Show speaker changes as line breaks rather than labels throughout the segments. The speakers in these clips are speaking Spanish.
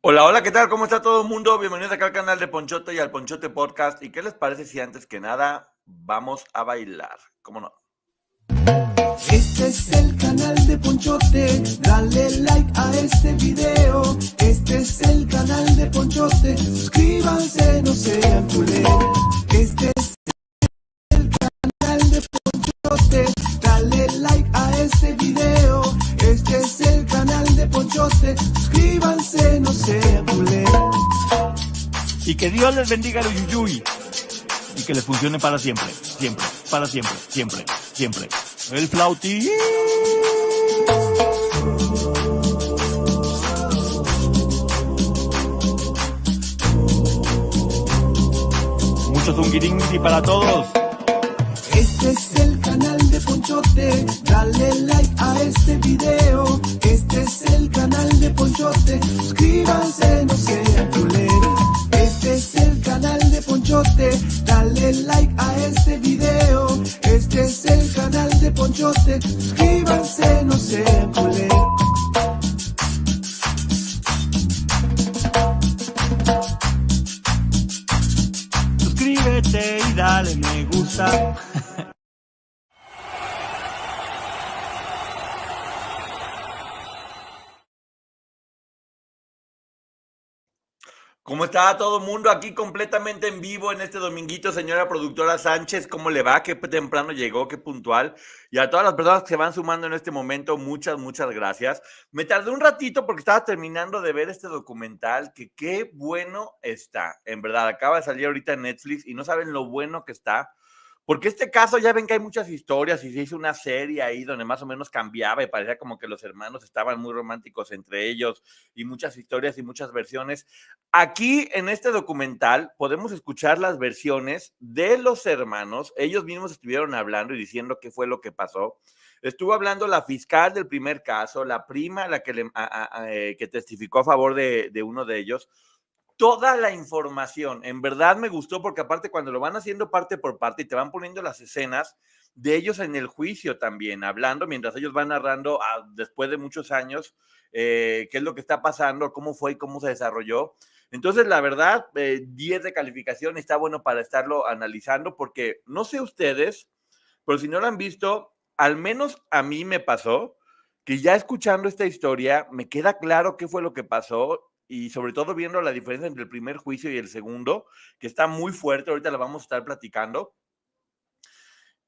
Hola, hola, ¿qué tal? ¿Cómo está todo el mundo? Bienvenidos acá al canal de Ponchote y al Ponchote Podcast. ¿Y qué les parece si antes que nada vamos a bailar? ¿Cómo no?
Este es el canal de Ponchote, dale like a este video. Este es el canal de Ponchote, suscríbanse, no sean culeros. Este es el canal de Ponchote, dale like a este video. Este es el canal de Ponchote, suscríbanse, no sean culeros.
Y que Dios les bendiga el Uyuyuy. Y que les funcione para siempre, siempre, para siempre, siempre, siempre. El flautín. Mucho zunguiringui para todos.
Este es el canal de Ponchote, dale like a este video. Este es el canal de Ponchote, suscríbanse, no sean culeros. Este es el canal de Ponchote, dale like a este video. Este es el canal de Ponchote, suscríbanse, no sean culeros.
Suscríbete y dale me gusta.
¿Cómo está todo el mundo aquí completamente en vivo en este dominguito, señora productora Sánchez? ¿Cómo le va? Qué temprano llegó, qué puntual. Y a todas las personas que se van sumando en este momento, muchas gracias. Me tardé un ratito porque estaba terminando de ver este documental, que qué bueno está. En verdad, acaba de salir ahorita en Netflix y no saben lo bueno que está. Porque este caso ya ven que hay muchas historias y se hizo una serie ahí donde más o menos cambiaba y parecía como que los hermanos estaban muy románticos entre ellos y muchas historias y muchas versiones. Aquí en este documental podemos escuchar las versiones de los hermanos. Ellos mismos estuvieron hablando y diciendo qué fue lo que pasó. Estuvo hablando la fiscal del primer caso, la prima, la que testificó a favor de uno de ellos, toda la información. En verdad me gustó porque aparte cuando lo van haciendo parte por parte y te van poniendo las escenas de ellos en el juicio también, hablando mientras ellos van narrando después de muchos años qué es lo que está pasando, cómo fue y cómo se desarrolló. Entonces, la verdad, 10 de calificación, está bueno para estarlo analizando porque no sé ustedes, pero si no lo han visto, al menos a mí me pasó que ya escuchando esta historia me queda claro qué fue lo que pasó y sobre todo viendo la diferencia entre el primer juicio y el segundo, que está muy fuerte, ahorita la vamos a estar platicando.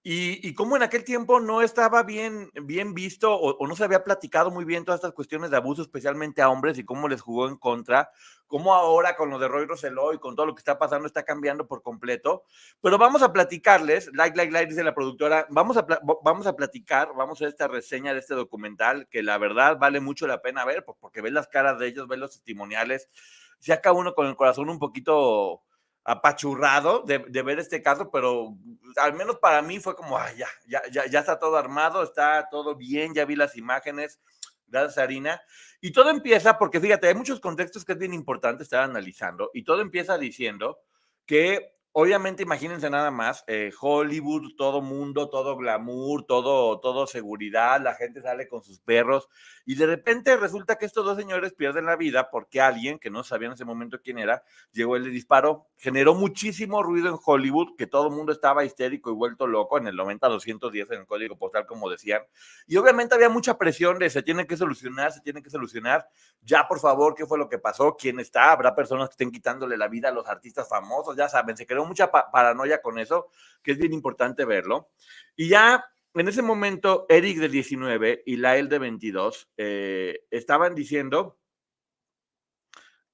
Y cómo en aquel tiempo no estaba bien visto o no se había platicado muy bien todas estas cuestiones de abuso, especialmente a hombres, y cómo les jugó en contra, cómo ahora con lo de Roy Rosselló y con todo lo que está pasando está cambiando por completo. Pero vamos a platicarles, dice la productora, vamos a platicar, vamos a hacer esta reseña de este documental, que la verdad vale mucho la pena ver, porque ves las caras de ellos, ves los testimoniales, se acaba uno con el corazón un poquito apachurrado de ver este caso, pero al menos para mí fue como, ay, ya está todo armado, está todo bien, ya vi las imágenes, gracias Sarina. Y todo empieza, porque fíjate, hay muchos contextos que es bien importante estar analizando, y todo empieza diciendo que, obviamente, imagínense nada más, Hollywood, todo mundo, todo glamour, todo seguridad, la gente sale con sus perros, y de repente resulta que estos dos señores pierden la vida porque alguien, que no sabía en ese momento quién era, llegó y le disparó. Generó muchísimo ruido en Hollywood, que todo el mundo estaba histérico y vuelto loco en el 90-210 en el código postal, como decían. Y obviamente había mucha presión de se tiene que solucionar, se tiene que solucionar. Ya, por favor, ¿qué fue lo que pasó? ¿Quién está? ¿Habrá personas que estén quitándole la vida a los artistas famosos? Ya saben, se creó mucha paranoia con eso, que es bien importante verlo. Y ya en ese momento, Eric de 19 y Lael de 22 estaban diciendo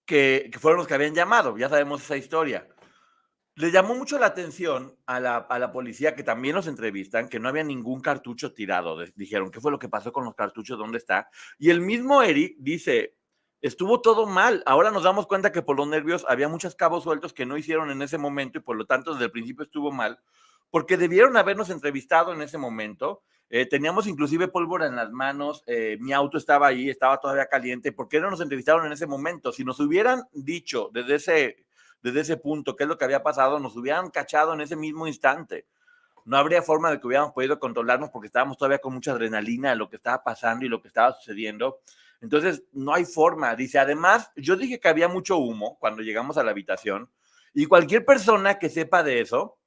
que fueron los que habían llamado, ya sabemos esa historia. Le llamó mucho la atención a la policía, que también los entrevistan, que no había ningún cartucho tirado. Dijeron, ¿qué fue lo que pasó con los cartuchos? ¿Dónde está? Y el mismo Eric dice, estuvo todo mal. Ahora nos damos cuenta que por los nervios había muchos cabos sueltos que no hicieron en ese momento y por lo tanto desde el principio estuvo mal, porque debieron habernos entrevistado en ese momento. Teníamos inclusive pólvora en las manos, mi auto estaba ahí, estaba todavía caliente. ¿Por qué no nos entrevistaron en ese momento? Si nos hubieran dicho desde ese punto qué es lo que había pasado, nos hubieran cachado en ese mismo instante. No habría forma de que hubiéramos podido controlarnos porque estábamos todavía con mucha adrenalina de lo que estaba pasando y lo que estaba sucediendo. Entonces, no hay forma. Dice, además, yo dije que había mucho humo cuando llegamos a la habitación y cualquier persona que sepa de eso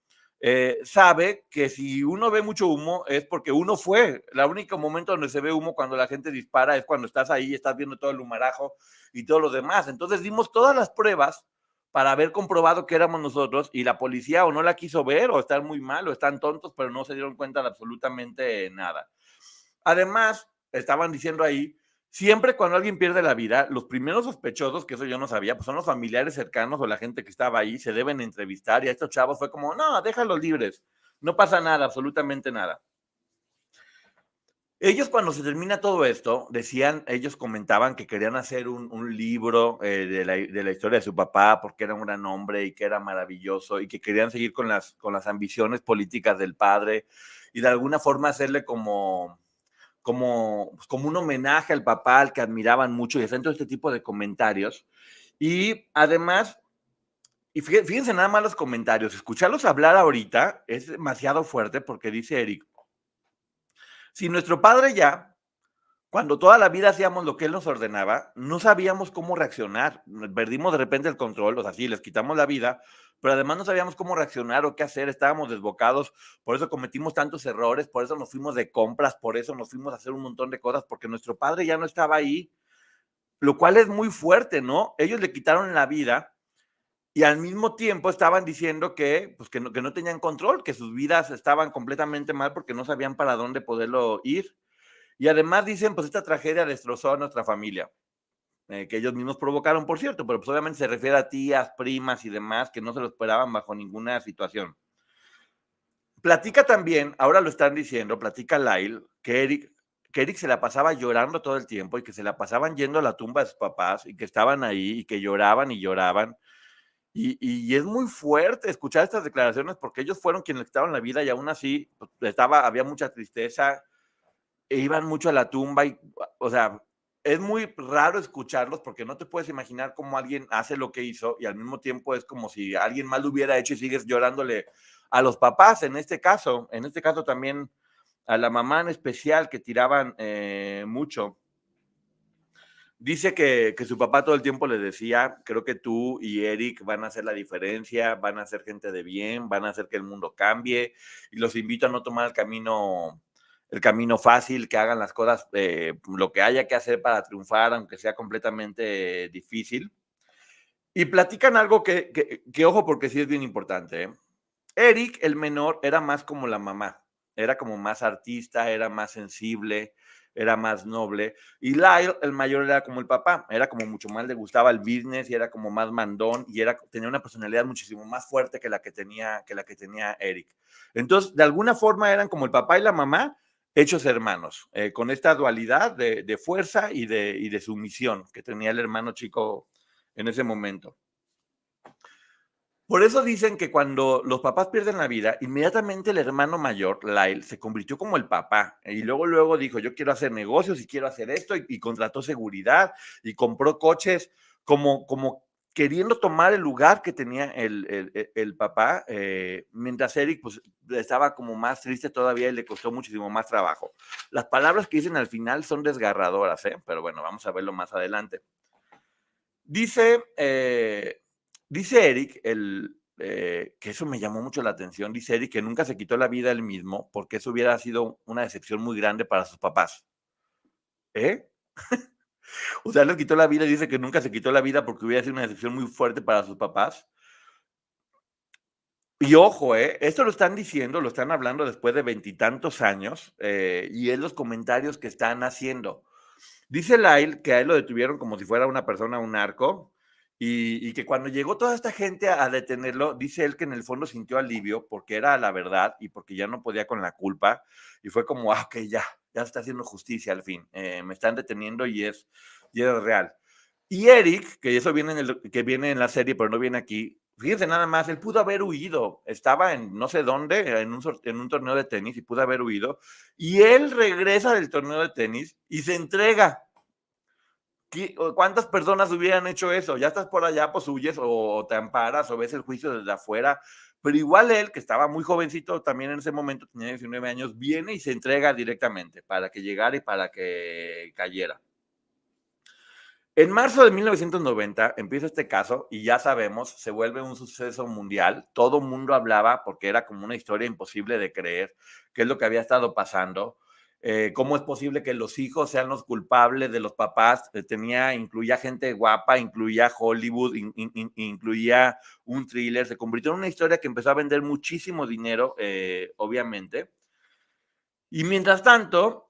sabe que si uno ve mucho humo es porque uno fue. El único momento donde se ve humo cuando la gente dispara es cuando estás ahí, estás viendo todo el humarajo y todo lo demás. Entonces dimos todas las pruebas para haber comprobado que éramos nosotros y la policía o no la quiso ver o están muy mal o están tontos, pero no se dieron cuenta de absolutamente nada. Además, estaban diciendo ahí, siempre cuando alguien pierde la vida, los primeros sospechosos, que eso yo no sabía, pues son los familiares cercanos o la gente que estaba ahí, se deben entrevistar y a estos chavos fue como, no, déjalos libres, no pasa nada, absolutamente nada. Ellos cuando se termina todo esto, decían, ellos comentaban que querían hacer un libro de la historia de su papá porque era un gran hombre y que era maravilloso y que querían seguir con las ambiciones políticas del padre y de alguna forma hacerle como un homenaje al papá, al que admiraban mucho y hacen todo este tipo de comentarios. Y además, y fíjense nada más los comentarios, escucharlos hablar ahorita es demasiado fuerte porque dice Eric, si nuestro padre ya cuando toda la vida hacíamos lo que él nos ordenaba, no sabíamos cómo reaccionar. Perdimos de repente el control, o sea, sí, les quitamos la vida, pero además no sabíamos cómo reaccionar o qué hacer, estábamos desbocados, por eso cometimos tantos errores, por eso nos fuimos de compras, por eso nos fuimos a hacer un montón de cosas, porque nuestro padre ya no estaba ahí, lo cual es muy fuerte, ¿no? Ellos le quitaron la vida y al mismo tiempo estaban diciendo que, pues, que no tenían control, que sus vidas estaban completamente mal porque no sabían para dónde poderlo ir. Y además dicen, pues esta tragedia destrozó a nuestra familia, que ellos mismos provocaron, por cierto, pero pues obviamente se refiere a tías, primas y demás que no se lo esperaban bajo ninguna situación. Platica también, ahora lo están diciendo, platica Lyle, que Eric se la pasaba llorando todo el tiempo y que se la pasaban yendo a la tumba de sus papás y que estaban ahí y que lloraban y lloraban. Y es muy fuerte escuchar estas declaraciones porque ellos fueron quienes le quitaron la vida y aún así pues, había mucha tristeza, e iban mucho a la tumba y, o sea, es muy raro escucharlos porque no te puedes imaginar cómo alguien hace lo que hizo y al mismo tiempo es como si alguien mal lo hubiera hecho y sigues llorándole a los papás, en este caso también a la mamá en especial que tiraban mucho. Dice que su papá todo el tiempo le decía, creo que tú y Eric van a hacer la diferencia, van a ser gente de bien, van a hacer que el mundo cambie y los invito a no tomar el camino fácil, que hagan las cosas, lo que haya que hacer para triunfar, aunque sea completamente difícil. Y platican algo que ojo, porque sí es bien importante. Eric, el menor, era más como la mamá, era como más artista, era más sensible, era más noble. Y Lyle, el mayor, era como el papá, era como mucho más, le gustaba el business y era como más mandón y tenía una personalidad muchísimo más fuerte que la que tenía Eric. Entonces, de alguna forma eran como el papá y la mamá, hechos hermanos, con esta dualidad de fuerza y de sumisión que tenía el hermano chico en ese momento. Por eso dicen que cuando los papás pierden la vida, inmediatamente el hermano mayor, Lyle, se convirtió como el papá. Y luego dijo, yo quiero hacer negocios y quiero hacer esto, y contrató seguridad y compró coches como queriendo tomar el lugar que tenía el papá, mientras Eric pues, estaba como más triste todavía y le costó muchísimo más trabajo. Las palabras que dicen al final son desgarradoras, pero bueno, vamos a verlo más adelante. Dice Eric, que eso me llamó mucho la atención, dice Eric que nunca se quitó la vida él mismo porque eso hubiera sido una decepción muy grande para sus papás. O sea, les quitó la vida y dice que nunca se quitó la vida porque hubiera sido una decepción muy fuerte para sus papás. Y ojo, esto lo están diciendo, lo están hablando después de 20 y tantos años, y es los comentarios que están haciendo. Dice Lyle que a él lo detuvieron como si fuera una persona, un narco, y que cuando llegó toda esta gente a detenerlo, dice él que en el fondo sintió alivio porque era la verdad y porque ya no podía con la culpa, y fue como, ok, ya se está haciendo justicia al fin, me están deteniendo y es real. Y Eric, que eso que viene en la serie, pero no viene aquí, fíjense nada más, él pudo haber huido, estaba en no sé dónde, en un torneo de tenis y pudo haber huido, y él regresa del torneo de tenis y se entrega. ¿Cuántas personas hubieran hecho eso? Ya estás por allá, pues huyes o te amparas o ves el juicio desde afuera, pero igual él, que estaba muy jovencito también en ese momento, tenía 19 años, viene y se entrega directamente para que llegara y para que cayera. En marzo de 1990 empieza este caso y ya sabemos, se vuelve un suceso mundial. Todo el mundo hablaba porque era como una historia imposible de creer, qué es lo que había estado pasando, cómo es posible que los hijos sean los culpables de los papás. Incluía gente guapa, incluía Hollywood, incluía un thriller. Se convirtió en una historia que empezó a vender muchísimo dinero, obviamente. Y mientras tanto,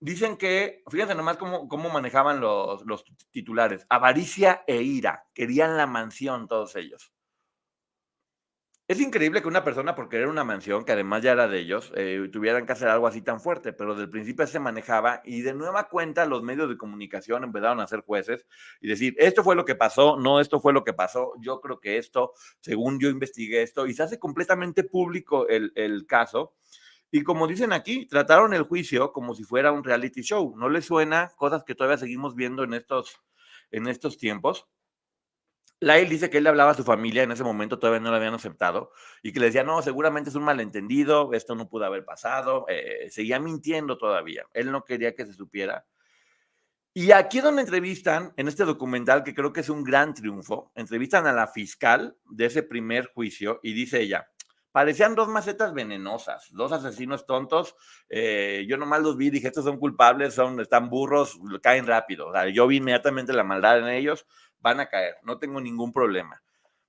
dicen que, fíjense nomás cómo manejaban los titulares, avaricia e ira, querían la mansión todos ellos. Es increíble que una persona por querer una mansión, que además ya era de ellos, tuvieran que hacer algo así tan fuerte, pero del principio se manejaba y de nueva cuenta los medios de comunicación empezaron a ser jueces y decir, esto fue lo que pasó, no, esto fue lo que pasó, yo creo que esto, según yo investigué esto, y se hace completamente público el caso. Y como dicen aquí, trataron el juicio como si fuera un reality show. ¿No les suena cosas que todavía seguimos viendo en estos tiempos? Lyle dice que él le hablaba a su familia en ese momento, todavía no lo habían aceptado, y que le decía, no, seguramente es un malentendido, esto no pudo haber pasado, seguía mintiendo todavía, él no quería que se supiera. Y aquí es donde entrevistan, en este documental, que creo que es un gran triunfo, entrevistan a la fiscal de ese primer juicio y dice ella, parecían dos macetas venenosas, dos asesinos tontos, yo nomás los vi, dije, estos son culpables, están burros, caen rápido, o sea, yo vi inmediatamente la maldad en ellos, van a caer, no tengo ningún problema.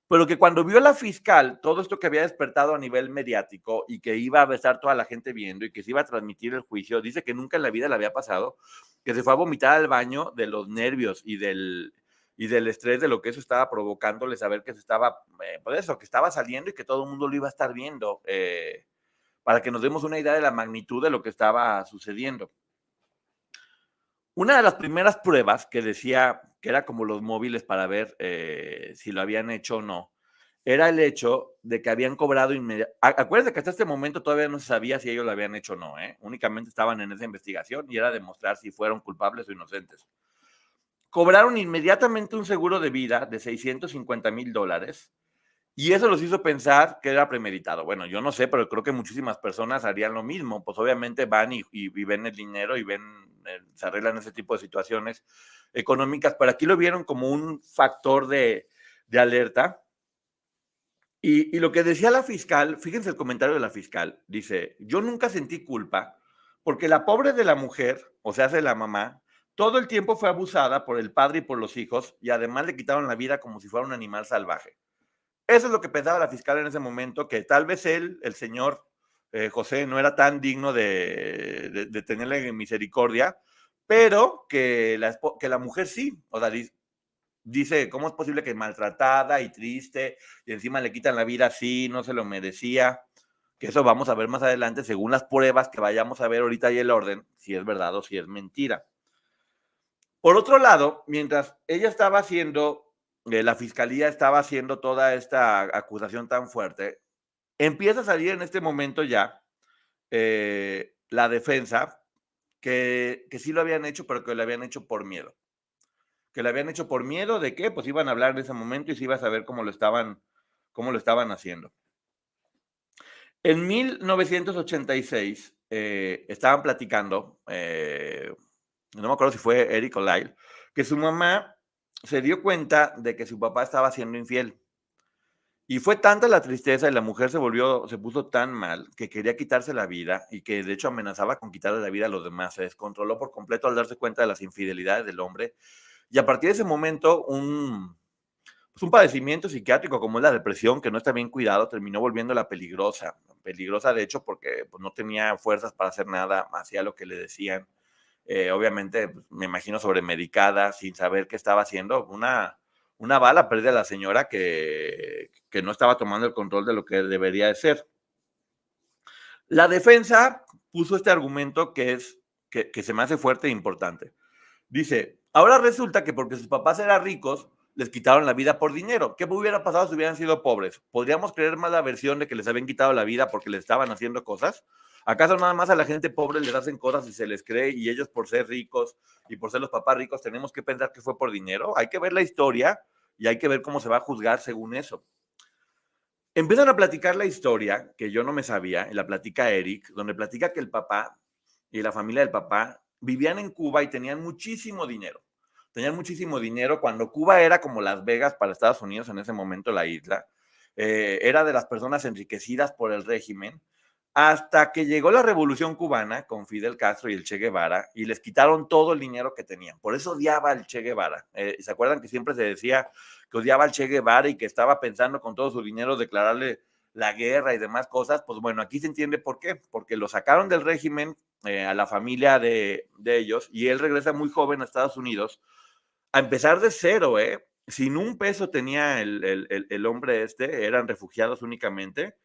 Pero que cuando vio la fiscal todo esto que había despertado a nivel mediático y que iba a estar toda la gente viendo y que se iba a transmitir el juicio, dice que nunca en la vida le había pasado, que se fue a vomitar al baño de los nervios y del estrés de lo que eso estaba provocándole, saber que se estaba, pues eso, que estaba saliendo y que todo el mundo lo iba a estar viendo, para que nos demos una idea de la magnitud de lo que estaba sucediendo. Una de las primeras pruebas que decía que era como los móviles para ver si lo habían hecho o no, era el hecho de que habían cobrado inmediatamente. Acuérdense que hasta este momento todavía no se sabía si ellos lo habían hecho o no, únicamente estaban en esa investigación y era demostrar si fueron culpables o inocentes. Cobraron inmediatamente un seguro de vida de $650,000 y eso los hizo pensar que era premeditado. Bueno, yo no sé, pero creo que muchísimas personas harían lo mismo. Pues obviamente van y ven el dinero y ven, se arreglan ese tipo de situaciones económicas, pero aquí lo vieron como un factor de alerta. Y lo que decía la fiscal, fíjense el comentario de la fiscal, dice, yo nunca sentí culpa porque la pobre de la mujer, o sea, de la mamá, todo el tiempo fue abusada por el padre y por los hijos y además le quitaron la vida como si fuera un animal salvaje. Eso es lo que pensaba la fiscal en ese momento, que tal vez él, el señor José, no era tan digno de tenerle misericordia, pero que la mujer sí. O sea, dice, ¿cómo es posible que maltratada y triste y encima le quitan la vida así, no se lo merecía? Que eso vamos a ver más adelante según las pruebas que vayamos a ver ahorita y el orden, si es verdad o si es mentira. Por otro lado, mientras ella estaba haciendo, la fiscalía estaba haciendo toda esta acusación tan fuerte, empieza a salir en este momento ya la defensa que sí lo habían hecho, pero que lo habían hecho por miedo. Que lo habían hecho por miedo de qué, pues iban a hablar en ese momento y se iba a saber cómo lo estaban haciendo. En 1986 estaban platicando, no me acuerdo si fue Eric o Lyle, que su mamá se dio cuenta de que su papá estaba siendo infiel. Y fue tanta la tristeza y la mujer se puso tan mal que quería quitarse la vida y que de hecho amenazaba con quitarle la vida a los demás. Se descontroló por completo al darse cuenta de las infidelidades del hombre. Y a partir de ese momento, un padecimiento psiquiátrico como es la depresión, que no está bien cuidado, terminó volviéndola peligrosa. Peligrosa, de hecho, porque pues, no tenía fuerzas para hacer nada, hacía lo que le decían. Obviamente, pues, me imagino sobremedicada, sin saber qué estaba haciendo. Una bala perdida a la señora que no estaba tomando el control de lo que debería de ser. La defensa puso este argumento que se me hace fuerte e importante. Dice, ahora resulta que porque sus papás eran ricos, les quitaron la vida por dinero. ¿Qué hubiera pasado si hubieran sido pobres? ¿Podríamos creer más la versión de que les habían quitado la vida porque les estaban haciendo cosas? ¿Acaso nada más a la gente pobre les hacen cosas y se les cree y ellos por ser ricos y por ser los papás ricos tenemos que pensar que fue por dinero? Hay que ver la historia y hay que ver cómo se va a juzgar según eso. Empiezan a platicar la historia, que yo no me sabía, y la platica Eric, donde platica que el papá y la familia del papá vivían en Cuba y tenían muchísimo dinero. tenían muchísimo dinero. Cuando Cuba era como Las Vegas para Estados Unidos en ese momento, la isla, era de las personas enriquecidas por el régimen, hasta que llegó la Revolución Cubana con Fidel Castro y el Che Guevara y les quitaron todo el dinero que tenían. Por eso odiaba al Che Guevara. ¿Se acuerdan que siempre se decía que odiaba al Che Guevara y que estaba pensando con todo su dinero declararle la guerra y demás cosas? Pues bueno, aquí se entiende por qué. Porque lo sacaron del régimen a la familia de ellos y él regresa muy joven a Estados Unidos a empezar de cero, sin un peso tenía el hombre eran refugiados únicamente,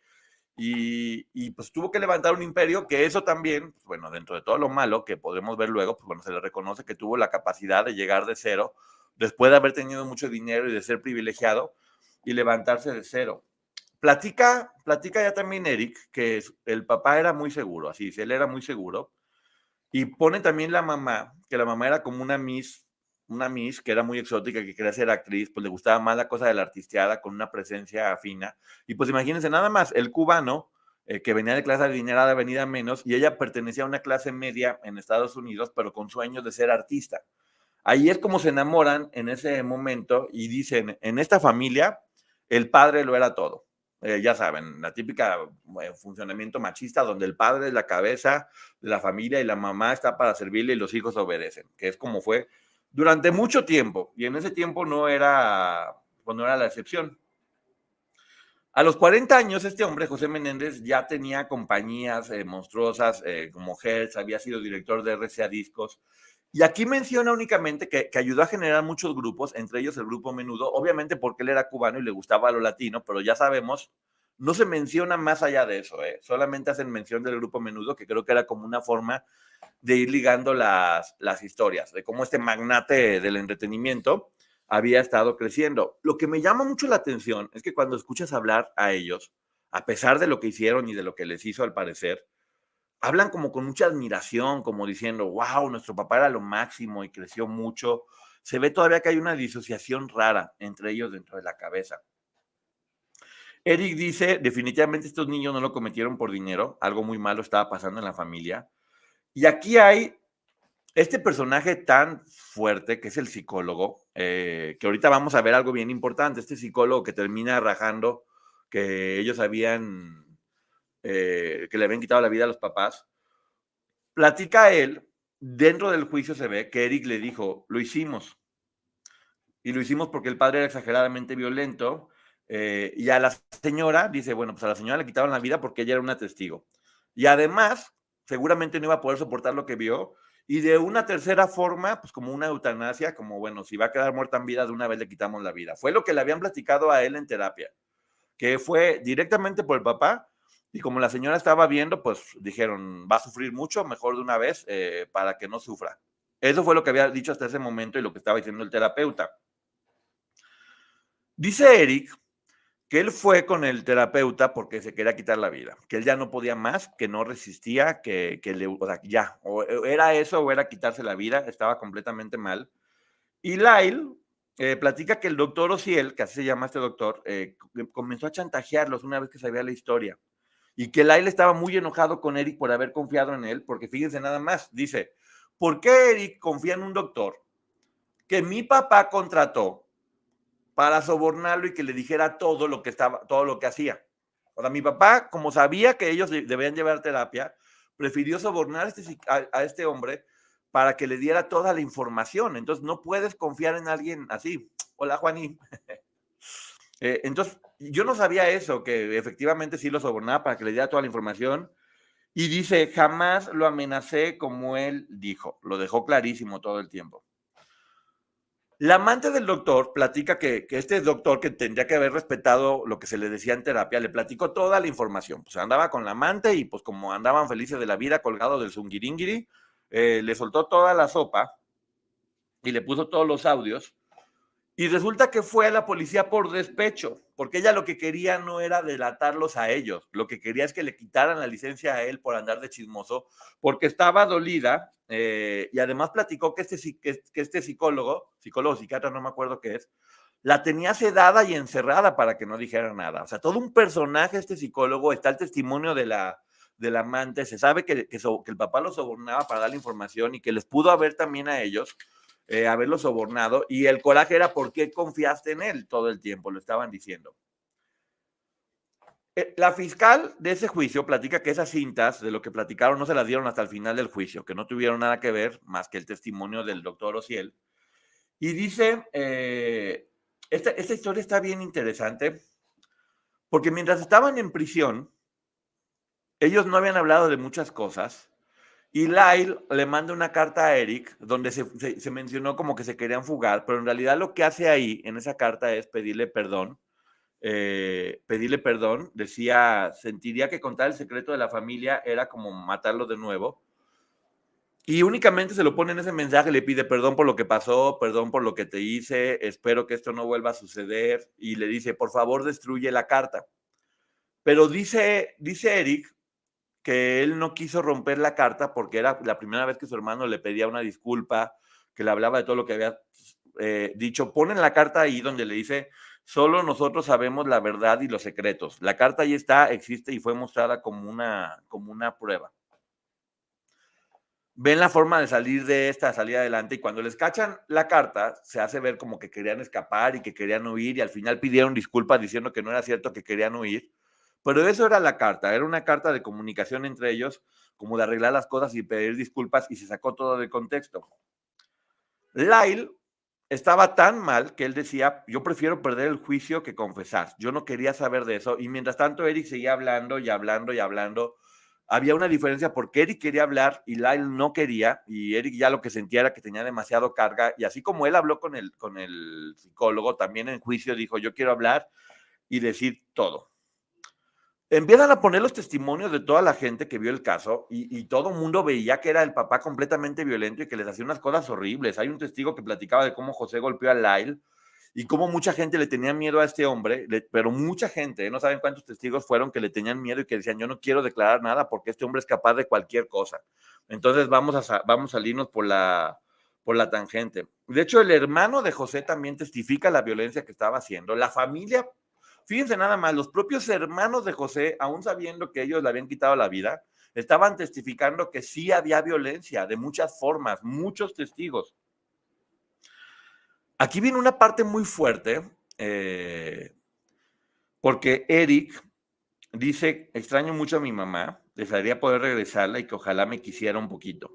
y pues tuvo que levantar un imperio, que eso también, pues bueno, dentro de todo lo malo que podemos ver luego, pues bueno, se le reconoce que tuvo la capacidad de llegar de cero, después de haber tenido mucho dinero y de ser privilegiado, y levantarse de cero. Platica ya también Eric, que el papá era muy seguro, así dice, él era muy seguro, y pone también la mamá, que la mamá era como una Miss que era muy exótica, que quería ser actriz, pues le gustaba más la cosa de la artisteada, con una presencia fina. Y pues imagínense nada más, el cubano, que venía de clase adinerada, venida menos, y ella pertenecía a una clase media en Estados Unidos, pero con sueños de ser artista. Ahí es como se enamoran en ese momento y dicen, en esta familia, el padre lo era todo. Ya saben, la típica funcionamiento machista donde el padre es la cabeza de la familia y la mamá está para servirle y los hijos obedecen, que es como fue durante mucho tiempo, y en ese tiempo no era la excepción. A los 40 años, este hombre, José Menéndez, ya tenía compañías monstruosas como Hertz, había sido director de RCA Discos, y aquí menciona únicamente que ayudó a generar muchos grupos, entre ellos el grupo Menudo, obviamente porque él era cubano y le gustaba lo latino, pero ya sabemos, no se menciona más allá de eso, solamente hacen mención del grupo Menudo, que creo que era como una forma de ir ligando las historias, de cómo este magnate del entretenimiento había estado creciendo. Lo que me llama mucho la atención es que cuando escuchas hablar a ellos, a pesar de lo que hicieron y de lo que les hizo al parecer, hablan como con mucha admiración, como diciendo, wow, nuestro papá era lo máximo y creció mucho. Se ve todavía que hay una disociación rara entre ellos dentro de la cabeza. Eric dice, definitivamente estos niños no lo cometieron por dinero, algo muy malo estaba pasando en la familia. Y aquí hay este personaje tan fuerte que es el psicólogo, que ahorita vamos a ver algo bien importante, este psicólogo que termina rajando que ellos que le habían quitado la vida a los papás, platica él, dentro del juicio se ve que Eric le dijo, lo hicimos, y lo hicimos porque el padre era exageradamente violento, y a la señora, dice, bueno, pues a la señora le quitaron la vida porque ella era una testigo, y además, seguramente no iba a poder soportar lo que vio, y de una tercera forma, pues como una eutanasia, como bueno, si va a quedar muerta en vida, de una vez le quitamos la vida. Fue lo que le habían platicado a él en terapia, que fue directamente por el papá, y como la señora estaba viendo, pues dijeron, va a sufrir mucho, mejor de una vez, para que no sufra. Eso fue lo que había dicho hasta ese momento y lo que estaba diciendo el terapeuta. Dice Eric que él fue con el terapeuta porque se quería quitar la vida, que él ya no podía más, que no resistía, o sea, ya, o era eso o era quitarse la vida, estaba completamente mal. Y Lyle platica que el doctor Ociel, que así se llama este doctor, comenzó a chantajearlos una vez que sabía la historia, y que Lyle estaba muy enojado con Eric por haber confiado en él, porque fíjense nada más, dice, ¿por qué Eric confía en un doctor que mi papá contrató para sobornarlo y que le dijera todo lo que hacía? O sea, mi papá, como sabía que ellos debían llevar terapia, prefirió sobornar a este hombre para que le diera toda la información. Entonces, no puedes confiar en alguien así. Hola, Juaní. Entonces, yo no sabía eso, que efectivamente sí lo sobornaba para que le diera toda la información. Y dice, jamás lo amenacé como él dijo. Lo dejó clarísimo todo el tiempo. La amante del doctor platica que este doctor, que tendría que haber respetado lo que se le decía en terapia, le platicó toda la información. Pues andaba con la amante y pues como andaban felices de la vida colgados del zungiringiri, le soltó toda la sopa y le puso todos los audios. Y resulta que fue a la policía por despecho, porque ella lo que quería no era delatarlos a ellos, lo que quería es que le quitaran la licencia a él por andar de chismoso, porque estaba dolida, y además platicó que este psicólogo, psiquiatra, no me acuerdo qué es, la tenía sedada y encerrada para que no dijera nada. O sea, todo un personaje este psicólogo, está el testimonio de la amante, se sabe que el papá lo sobornaba para darle información y que les pudo haber también a ellos haberlo sobornado, y el coraje era por qué confiaste en él todo el tiempo, lo estaban diciendo. La fiscal de ese juicio platica que esas cintas de lo que platicaron no se las dieron hasta el final del juicio, que no tuvieron nada que ver más que el testimonio del doctor Ociel. Y dice, esta historia está bien interesante, porque mientras estaban en prisión, ellos no habían hablado de muchas cosas, y Lyle le manda una carta a Eric donde se mencionó como que se querían fugar, pero en realidad lo que hace ahí en esa carta es pedirle perdón. Decía, sentiría que contar el secreto de la familia era como matarlo de nuevo. Y únicamente se lo pone en ese mensaje, le pide perdón por lo que pasó, perdón por lo que te hice, espero que esto no vuelva a suceder. Y le dice, por favor, destruye la carta. Pero dice Eric que él no quiso romper la carta porque era la primera vez que su hermano le pedía una disculpa, que le hablaba de todo lo que había dicho. Ponen la carta ahí donde le dice, solo nosotros sabemos la verdad y los secretos. La carta ahí está, existe y fue mostrada como una prueba. Ven la forma de salir de esta, salir adelante, y cuando les cachan la carta, se hace ver como que querían escapar y que querían huir, y al final pidieron disculpas diciendo que no era cierto que querían huir. Pero eso era la carta, era una carta de comunicación entre ellos, como de arreglar las cosas y pedir disculpas, y se sacó todo de contexto. Lyle estaba tan mal que él decía, yo prefiero perder el juicio que confesar. Yo no quería saber de eso, y mientras tanto Eric seguía hablando y hablando y hablando. Había una diferencia porque Eric quería hablar y Lyle no quería, y Eric ya lo que sentía era que tenía demasiado carga, y así como él habló con el psicólogo, también en juicio dijo, yo quiero hablar y decir todo. Empiezan a poner los testimonios de toda la gente que vio el caso, y todo el mundo veía que era el papá completamente violento y que les hacía unas cosas horribles. Hay un testigo que platicaba de cómo José golpeó a Lyle y cómo mucha gente le tenía miedo a este hombre, pero mucha gente, no saben cuántos testigos fueron que le tenían miedo y que decían, yo no quiero declarar nada porque este hombre es capaz de cualquier cosa. Entonces vamos a salirnos por la tangente. De hecho, el hermano de José también testifica la violencia que estaba haciendo. La familia, fíjense nada más, los propios hermanos de José, aún sabiendo que ellos le habían quitado la vida, estaban testificando que sí había violencia de muchas formas, muchos testigos. Aquí viene una parte muy fuerte, porque Eric dice, extraño mucho a mi mamá, desearía poder regresarla y que ojalá me quisiera un poquito.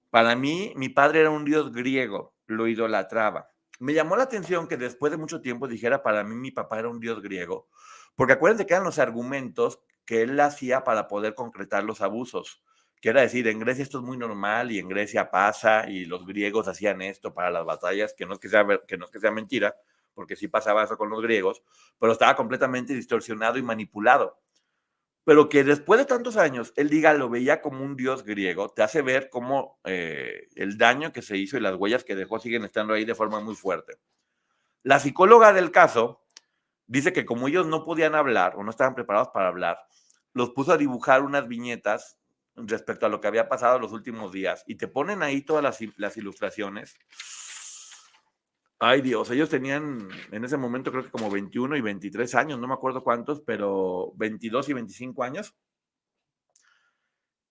Para mí, mi padre era un dios griego, lo idolatraba. Me llamó la atención que después de mucho tiempo dijera, para mí mi papá era un dios griego, porque acuérdense que eran los argumentos que él hacía para poder concretar los abusos. Que era decir, en Grecia esto es muy normal y en Grecia pasa y los griegos hacían esto para las batallas, que no es que sea mentira, porque sí pasaba eso con los griegos, pero estaba completamente distorsionado y manipulado. Pero que después de tantos años él diga, lo veía como un dios griego, te hace ver cómo el daño que se hizo y las huellas que dejó siguen estando ahí de forma muy fuerte. La psicóloga del caso dice que como ellos no podían hablar o no estaban preparados para hablar, los puso a dibujar unas viñetas respecto a lo que había pasado los últimos días, y te ponen ahí todas las ilustraciones. Ay Dios, ellos tenían en ese momento creo que como 21 y 23 años, no me acuerdo cuántos, pero 22 y 25 años.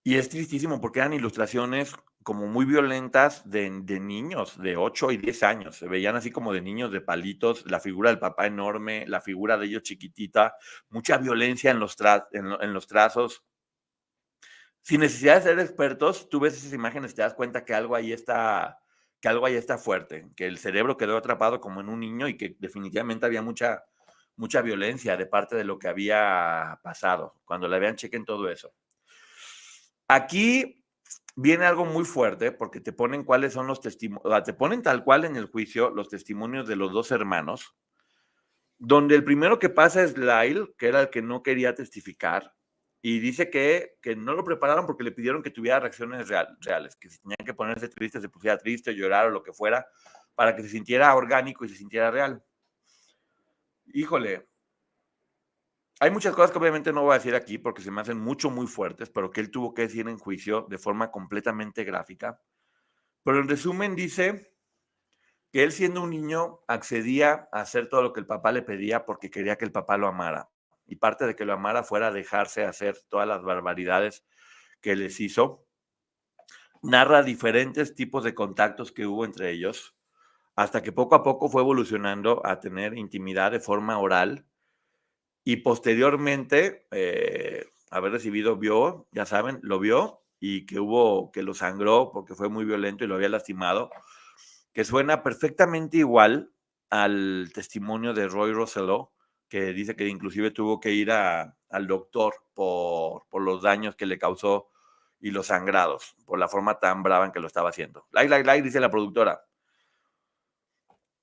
Y es tristísimo porque eran ilustraciones como muy violentas de niños de 8 y 10 años. Se veían así como de niños de palitos, la figura del papá enorme, la figura de ellos chiquitita, mucha violencia en los trazos. Sin necesidad de ser expertos, tú ves esas imágenes y te das cuenta que algo ahí está fuerte, que el cerebro quedó atrapado como en un niño y que definitivamente había mucha violencia de parte de lo que había pasado. Cuando la vean, chequen todo eso. Aquí viene algo muy fuerte porque te ponen cuáles son los testimonios, te ponen tal cual en el juicio los testimonios de los dos hermanos, donde el primero que pasa es Lyle, que era el que no quería testificar, y dice que no lo prepararon porque le pidieron que tuviera reacciones reales, que si tenía que ponerse triste, se pusiera triste, llorar o lo que fuera, para que se sintiera orgánico y se sintiera real. Híjole, hay muchas cosas que obviamente no voy a decir aquí porque se me hacen muy fuertes, pero que él tuvo que decir en juicio de forma completamente gráfica. Pero en resumen dice que él, siendo un niño, accedía a hacer todo lo que el papá le pedía porque quería que el papá lo amara. Y parte de que lo amara fuera dejarse hacer todas las barbaridades que les hizo. narra diferentes tipos de contactos que hubo entre ellos, hasta que poco a poco fue evolucionando a tener intimidad de forma oral y posteriormente haber recibido, ya saben, lo vio y que lo sangró porque fue muy violento y lo había lastimado, que suena perfectamente igual al testimonio de Roy Rosello, que dice que inclusive tuvo que ir al doctor por los daños que le causó y los sangrados, por la forma tan brava en que lo estaba haciendo. Dice la productora.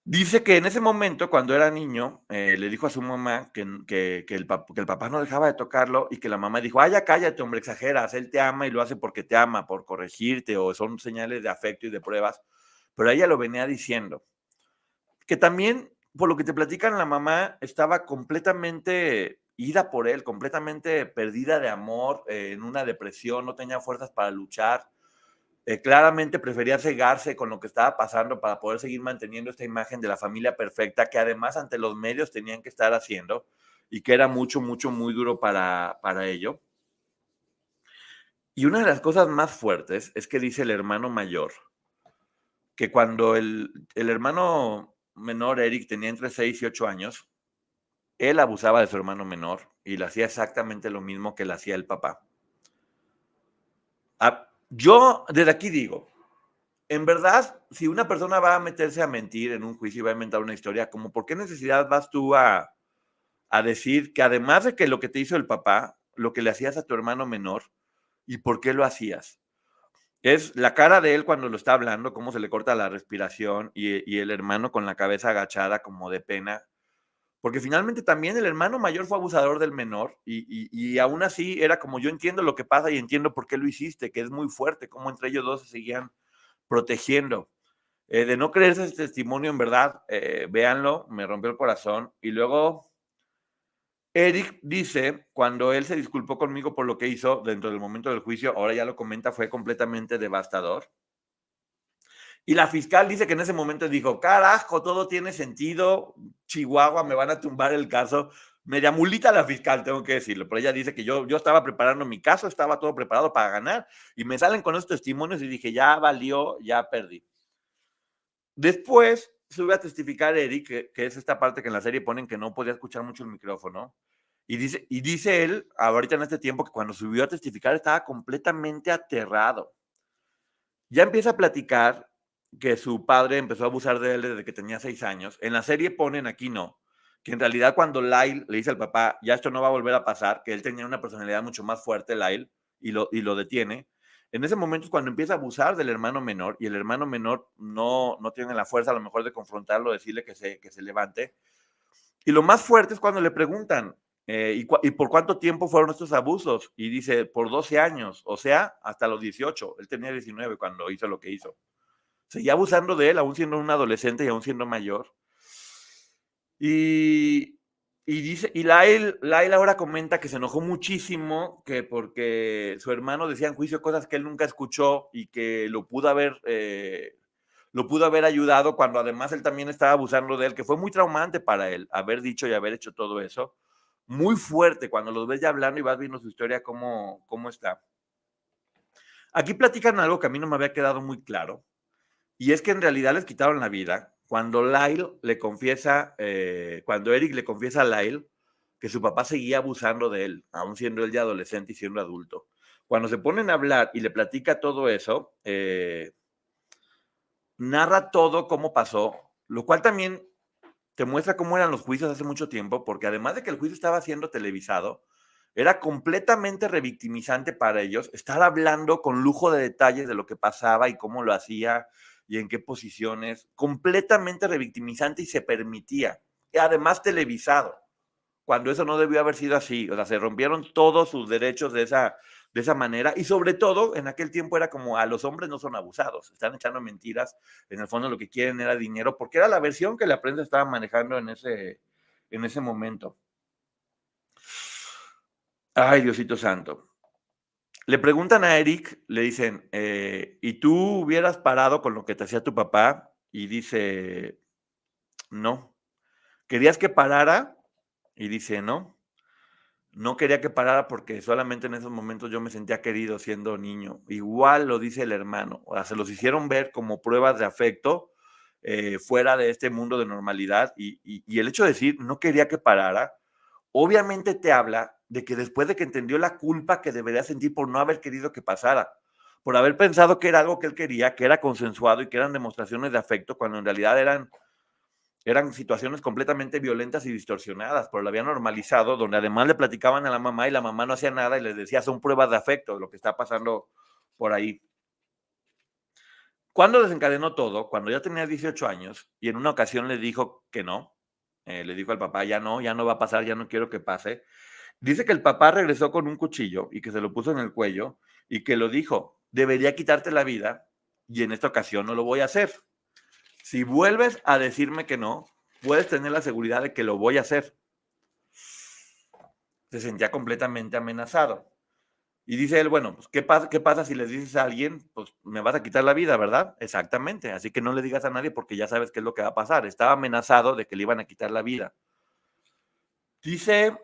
Dice que en ese momento, cuando era niño, le dijo a su mamá que el papá no dejaba de tocarlo y que la mamá dijo, ya cállate, hombre, exageras, él te ama y lo hace porque te ama, por corregirte, o son señales de afecto y de pruebas, pero ella lo venía diciendo. Que también, por lo que te platican, la mamá estaba completamente ida por él, completamente perdida de amor, en una depresión, no tenía fuerzas para luchar. Claramente prefería cegarse con lo que estaba pasando para poder seguir manteniendo esta imagen de la familia perfecta, que además ante los medios tenían que estar haciendo y que era mucho, mucho, muy duro para ello. Y una de las cosas más fuertes es que dice el hermano mayor que cuando el hermano menor, Eric, tenía entre 6 y 8 años, él abusaba de su hermano menor y le hacía exactamente lo mismo que le hacía el papá. Yo desde aquí digo, en verdad, si una persona va a meterse a mentir en un juicio y va a inventar una historia, como por qué necesidad vas tú a decir que además de que lo que te hizo el papá, lo que le hacías a tu hermano menor, y por qué lo hacías. Es la cara de él cuando lo está hablando, cómo se le corta la respiración y el hermano con la cabeza agachada como de pena. Porque finalmente también el hermano mayor fue abusador del menor y aún así era como yo entiendo lo que pasa y entiendo por qué lo hiciste, que es muy fuerte, cómo entre ellos dos se seguían protegiendo. De no creerse ese testimonio, en verdad, véanlo, me rompió el corazón. Y luego Eric dice, cuando él se disculpó conmigo por lo que hizo dentro del momento del juicio, ahora ya lo comenta, fue completamente devastador. Y la fiscal dice que en ese momento dijo, carajo, todo tiene sentido, Chihuahua, me van a tumbar el caso. Media mulita la fiscal, tengo que decirlo, pero ella dice que yo estaba preparando mi caso, estaba todo preparado para ganar, y me salen con esos testimonios y dije, ya valió, ya perdí. Después sube a testificar Eric, que es esta parte que en la serie ponen que no podía escuchar mucho el micrófono, y dice él, ahorita en este tiempo, que cuando subió a testificar estaba completamente aterrado. Ya empieza a platicar que su padre empezó a abusar de él desde que tenía 6 años. En la serie ponen, aquí no, que en realidad cuando Lyle le dice al papá, ya esto no va a volver a pasar, que él tenía una personalidad mucho más fuerte, Lyle, y lo detiene. En ese momento es cuando empieza a abusar del hermano menor, y el hermano menor no tiene la fuerza a lo mejor de confrontarlo, decirle que se levante. Y lo más fuerte es cuando le preguntan, ¿y por cuánto tiempo fueron estos abusos? Y dice, por 12 años, o sea, hasta los 18. Él tenía 19 cuando hizo lo que hizo. Seguía abusando de él, aún siendo un adolescente y aún siendo mayor. Y Lyle ahora comenta que se enojó muchísimo, que porque su hermano decía en juicio cosas que él nunca escuchó y que lo pudo haber ayudado cuando además él también estaba abusando de él, que fue muy traumante para él haber dicho y haber hecho todo eso. Muy fuerte cuando los ves ya hablando y vas viendo su historia, cómo está. Aquí platican algo que a mí no me había quedado muy claro, y es que en realidad les quitaron la vida cuando Lyle le confiesa, cuando Eric le confiesa a Lyle que su papá seguía abusando de él, aún siendo él ya adolescente y siendo adulto. Cuando se ponen a hablar y le platica todo eso, narra todo cómo pasó, lo cual también te muestra cómo eran los juicios hace mucho tiempo, porque además de que el juicio estaba siendo televisado, era completamente revictimizante para ellos estar hablando con lujo de detalles de lo que pasaba y cómo lo hacía y en qué posiciones, completamente revictimizante y se permitía, y además televisado, cuando eso no debió haber sido así. O sea, se rompieron todos sus derechos de esa manera, y sobre todo en aquel tiempo era como a los hombres no son abusados, están echando mentiras, en el fondo lo que quieren era dinero, porque era la versión que la prensa estaba manejando en ese momento. Ay, Diosito santo. Le preguntan a Eric, le dicen, ¿y tú hubieras parado con lo que te hacía tu papá? Y dice, no. ¿Querías que parara? Y dice, no. No quería que parara porque solamente en esos momentos yo me sentía querido siendo niño. Igual lo dice el hermano, o sea, se los hicieron ver como pruebas de afecto fuera de este mundo de normalidad y el hecho de decir no quería que parara, obviamente te habla de que después de que entendió la culpa que debería sentir por no haber querido que pasara, por haber pensado que era algo que él quería, que era consensuado y que eran demostraciones de afecto, cuando en realidad eran situaciones completamente violentas y distorsionadas, pero lo habían normalizado, donde además le platicaban a la mamá y la mamá no hacía nada y les decía, son pruebas de afecto, lo que está pasando por ahí. Cuando desencadenó todo, cuando ya tenía 18 años y en una ocasión le dijo que no, le dijo al papá, ya no va a pasar, ya no quiero que pase. Dice que el papá regresó con un cuchillo y que se lo puso en el cuello y que lo dijo, debería quitarte la vida y en esta ocasión no lo voy a hacer. Si vuelves a decirme que no, puedes tener la seguridad de que lo voy a hacer. Se sentía completamente amenazado. Y dice él, bueno, pues qué pasa si le dices a alguien? Pues me vas a quitar la vida, ¿verdad? Exactamente. Así que no le digas a nadie porque ya sabes qué es lo que va a pasar. Estaba amenazado de que le iban a quitar la vida. Dice,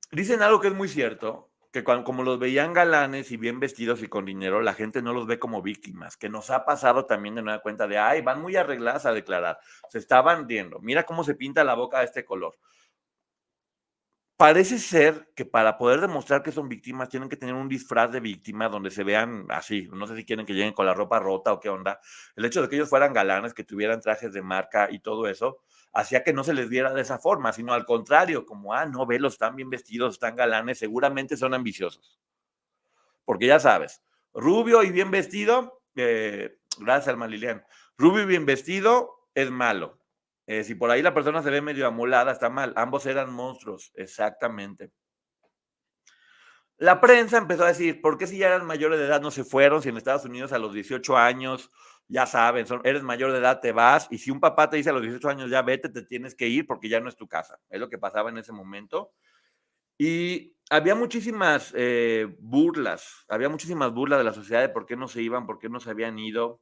dicen algo que es muy cierto, que como los veían galanes y bien vestidos y con dinero, la gente no los ve como víctimas, que nos ha pasado también de nueva cuenta de, ay, van muy arregladas a declarar, se estaban viendo, mira cómo se pinta la boca de este color. Parece ser que para poder demostrar que son víctimas tienen que tener un disfraz de víctima donde se vean así. No sé si quieren que lleguen con la ropa rota o qué onda. El hecho de que ellos fueran galanes, que tuvieran trajes de marca y todo eso, hacía que no se les viera de esa forma, sino al contrario, como, no, velos, están bien vestidos, están galanes, seguramente son ambiciosos. Porque ya sabes, rubio y bien vestido, gracias Alma Lilian, rubio y bien vestido es malo. Si por ahí la persona se ve medio amolada, está mal. Ambos eran monstruos, exactamente. La prensa empezó a decir, ¿por qué si ya eran mayores de edad no se fueron? Si en Estados Unidos a los 18 años, ya saben, eres mayor de edad, te vas. Y si un papá te dice a los 18 años, ya vete, te tienes que ir porque ya no es tu casa. Es lo que pasaba en ese momento. Y había muchísimas burlas de la sociedad de por qué no se iban, por qué no se habían ido.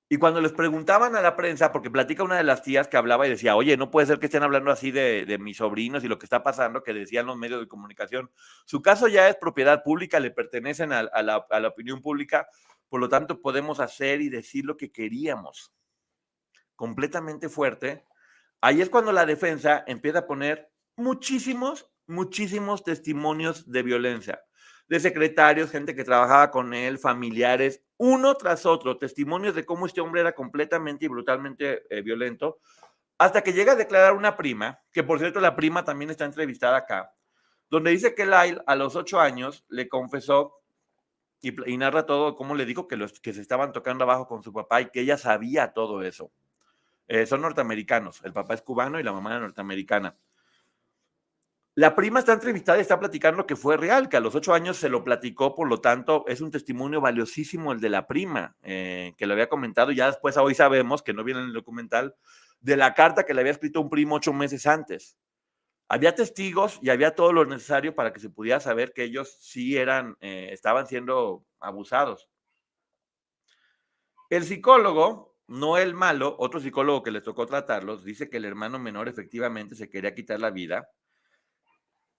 Y cuando les preguntaban a la prensa, porque platica una de las tías que hablaba y decía, oye, no puede ser que estén hablando así de mis sobrinos y lo que está pasando, que decían los medios de comunicación. Su caso ya es propiedad pública, le pertenecen a la opinión pública, por lo tanto podemos hacer y decir lo que queríamos. Completamente fuerte. Ahí es cuando la defensa empieza a poner muchísimos testimonios de violencia, de secretarios, gente que trabajaba con él, familiares, uno tras otro, testimonios de cómo este hombre era completamente y brutalmente violento, hasta que llega a declarar una prima, que por cierto la prima también está entrevistada acá, donde dice que Lyle a los 8 años le confesó y narra todo cómo le dijo que se estaban tocando abajo con su papá y que ella sabía todo eso. Son norteamericanos, el papá es cubano y la mamá era norteamericana. La prima está entrevistada y está platicando que fue real, que a los 8 años se lo platicó, por lo tanto, es un testimonio valiosísimo el de la prima, que lo había comentado, y ya después hoy sabemos, que no viene en el documental, de la carta que le había escrito un primo 8 meses antes. Había testigos y había todo lo necesario para que se pudiera saber que ellos sí estaban siendo abusados. El psicólogo, no el malo, otro psicólogo que les tocó tratarlos, dice que el hermano menor efectivamente se quería quitar la vida,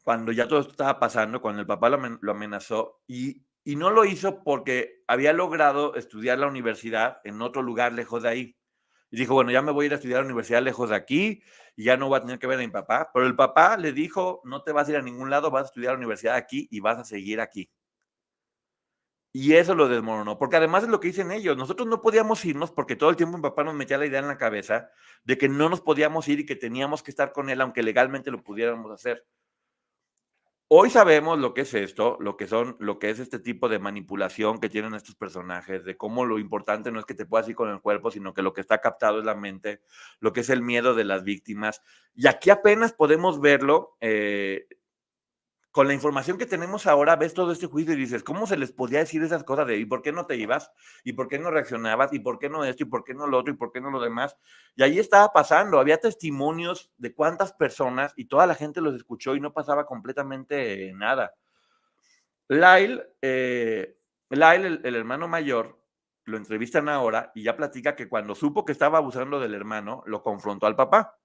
cuando ya todo esto estaba pasando, cuando el papá lo amenazó y no lo hizo porque había logrado estudiar la universidad en otro lugar lejos de ahí. Y dijo, bueno, ya me voy a ir a estudiar a la universidad lejos de aquí y ya no voy a tener que ver a mi papá. Pero el papá le dijo, no te vas a ir a ningún lado, vas a estudiar a la universidad aquí y vas a seguir aquí. Y eso lo desmoronó, porque además es lo que dicen ellos, nosotros no podíamos irnos porque todo el tiempo mi papá nos metía la idea en la cabeza de que no nos podíamos ir y que teníamos que estar con él aunque legalmente lo pudiéramos hacer. Hoy sabemos lo que es esto, lo que es este tipo de manipulación que tienen estos personajes, de cómo lo importante no es que te puedas ir con el cuerpo, sino que lo que está captado es la mente, lo que es el miedo de las víctimas. Y aquí apenas podemos verlo, con la información que tenemos ahora, ves todo este juicio y dices, ¿cómo se les podía decir esas cosas de, ¿y por qué no te ibas? ¿Y por qué no reaccionabas? ¿Y por qué no esto? ¿Y por qué no lo otro? ¿Y por qué no lo demás? Y ahí estaba pasando, había testimonios de cuántas personas y toda la gente los escuchó y no pasaba completamente nada. Lyle, el hermano mayor, lo entrevistan ahora y ya platica que cuando supo que estaba abusando del hermano, lo confrontó al papá.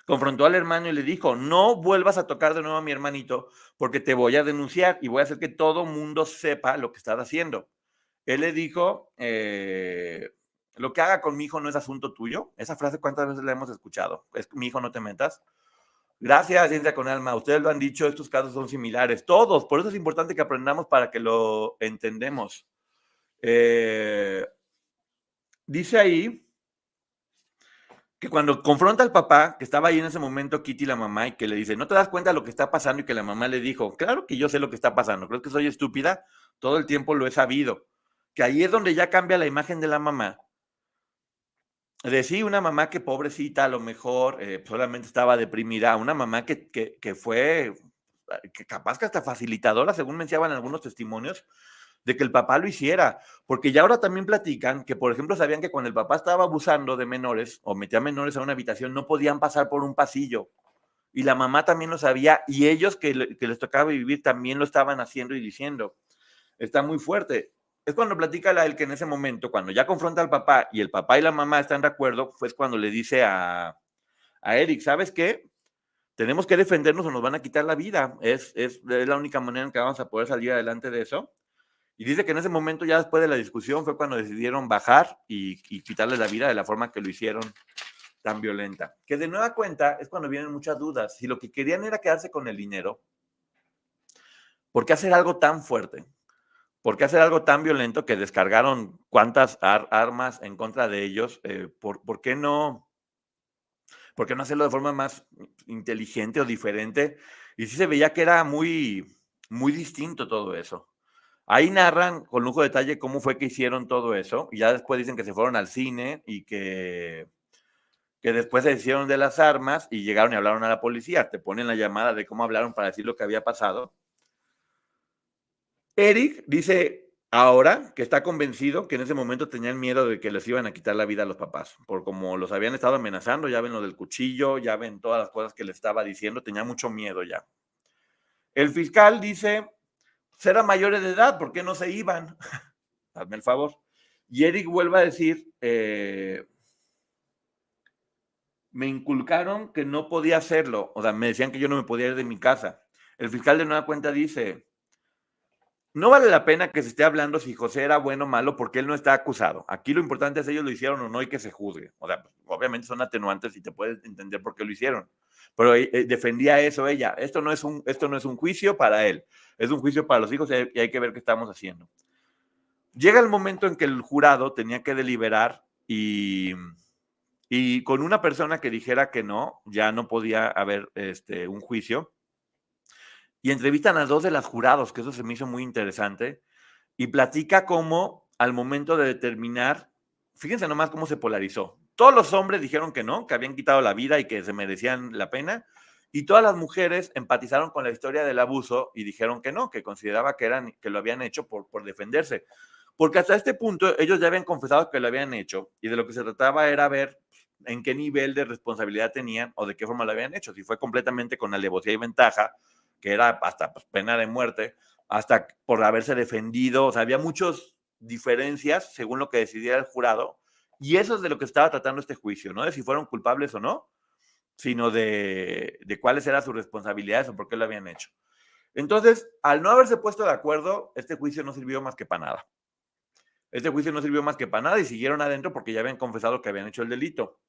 confrontó al hermano y le dijo, no vuelvas a tocar de nuevo a mi hermanito porque te voy a denunciar y voy a hacer que todo mundo sepa lo que estás haciendo. Él le dijo, lo que haga con mi hijo no es asunto tuyo. Esa frase, ¿cuántas veces la hemos escuchado? Es mi hijo, no te metas. Gracias, Ciencia con Alma. Ustedes lo han dicho, estos casos son similares. Todos. Por eso es importante que aprendamos para que lo entendemos. Dice ahí que cuando confronta al papá, que estaba ahí en ese momento Kitty, la mamá, y que le dice, ¿no te das cuenta de lo que está pasando? Y que la mamá le dijo, claro que yo sé lo que está pasando. ¿Crees que soy estúpida? Todo el tiempo lo he sabido. Que ahí es donde ya cambia la imagen de la mamá. De sí, una mamá que pobrecita, a lo mejor solamente estaba deprimida, una mamá que fue, que capaz que hasta facilitadora, según mencionaban algunos testimonios, de que el papá lo hiciera, porque ya ahora también platican que, por ejemplo, sabían que cuando el papá estaba abusando de menores o metía menores a una habitación, no podían pasar por un pasillo, y la mamá también lo sabía, y ellos que les tocaba vivir también lo estaban haciendo y diciendo. Está muy fuerte. Es cuando platica él que en ese momento, cuando ya confronta al papá y el papá y la mamá están de acuerdo, fue cuando le dice a Eric, ¿sabes qué? Tenemos que defendernos o nos van a quitar la vida. Es la única manera en que vamos a poder salir adelante de eso. Y dice que en ese momento, ya después de la discusión, fue cuando decidieron bajar y quitarle la vida de la forma que lo hicieron tan violenta. Que de nueva cuenta es cuando vienen muchas dudas. Si lo que querían era quedarse con el dinero, ¿por qué hacer algo tan fuerte? ¿Por qué hacer algo tan violento que descargaron cuántas armas en contra de ellos? ¿Por qué no hacerlo de forma más inteligente o diferente? Y sí se veía que era muy, muy distinto todo eso. Ahí narran con lujo de detalle cómo fue que hicieron todo eso, y ya después dicen que se fueron al cine y que después se hicieron de las armas y llegaron y hablaron a la policía. Te ponen la llamada de cómo hablaron para decir lo que había pasado. Eric dice ahora que está convencido que en ese momento tenían miedo de que les iban a quitar la vida a los papás, por como los habían estado amenazando, ya ven lo del cuchillo, ya ven todas las cosas que le estaba diciendo, tenía mucho miedo ya. El fiscal dice, eran mayores de edad, ¿por qué no se iban? Hazme el favor. Y Eric vuelve a decir, me inculcaron que no podía hacerlo, o sea, me decían que yo no me podía ir de mi casa. El fiscal de nueva cuenta dice, no vale la pena que se esté hablando si José era bueno o malo porque él no está acusado. Aquí lo importante es ellos lo hicieron o no y que se juzgue. O sea, pues, obviamente son atenuantes y te puedes entender por qué lo hicieron. Pero defendía eso ella. Esto no es un juicio para él. Es un juicio para los hijos y hay que ver qué estamos haciendo. Llega el momento en que el jurado tenía que deliberar y con una persona que dijera que no, ya no podía haber un juicio. Y entrevistan a 2 de las jurados, que eso se me hizo muy interesante, y platica cómo al momento de determinar, fíjense nomás cómo se polarizó. Todos los hombres dijeron que no, que habían quitado la vida y que se merecían la pena, y todas las mujeres empatizaron con la historia del abuso y dijeron que no, que consideraba que lo habían hecho por defenderse. Porque hasta este punto ellos ya habían confesado que lo habían hecho y de lo que se trataba era ver en qué nivel de responsabilidad tenían o de qué forma lo habían hecho. Si fue completamente con alevosía y ventaja, que era hasta pena de muerte, hasta por haberse defendido. O sea, había muchas diferencias según lo que decidiera el jurado. Y eso es de lo que estaba tratando este juicio, no de si fueron culpables o no, sino de cuáles eran sus responsabilidades o por qué lo habían hecho. Entonces, al no haberse puesto de acuerdo, este juicio no sirvió más que para nada. Este juicio no sirvió más que para nada y siguieron adentro porque ya habían confesado que habían hecho el delito.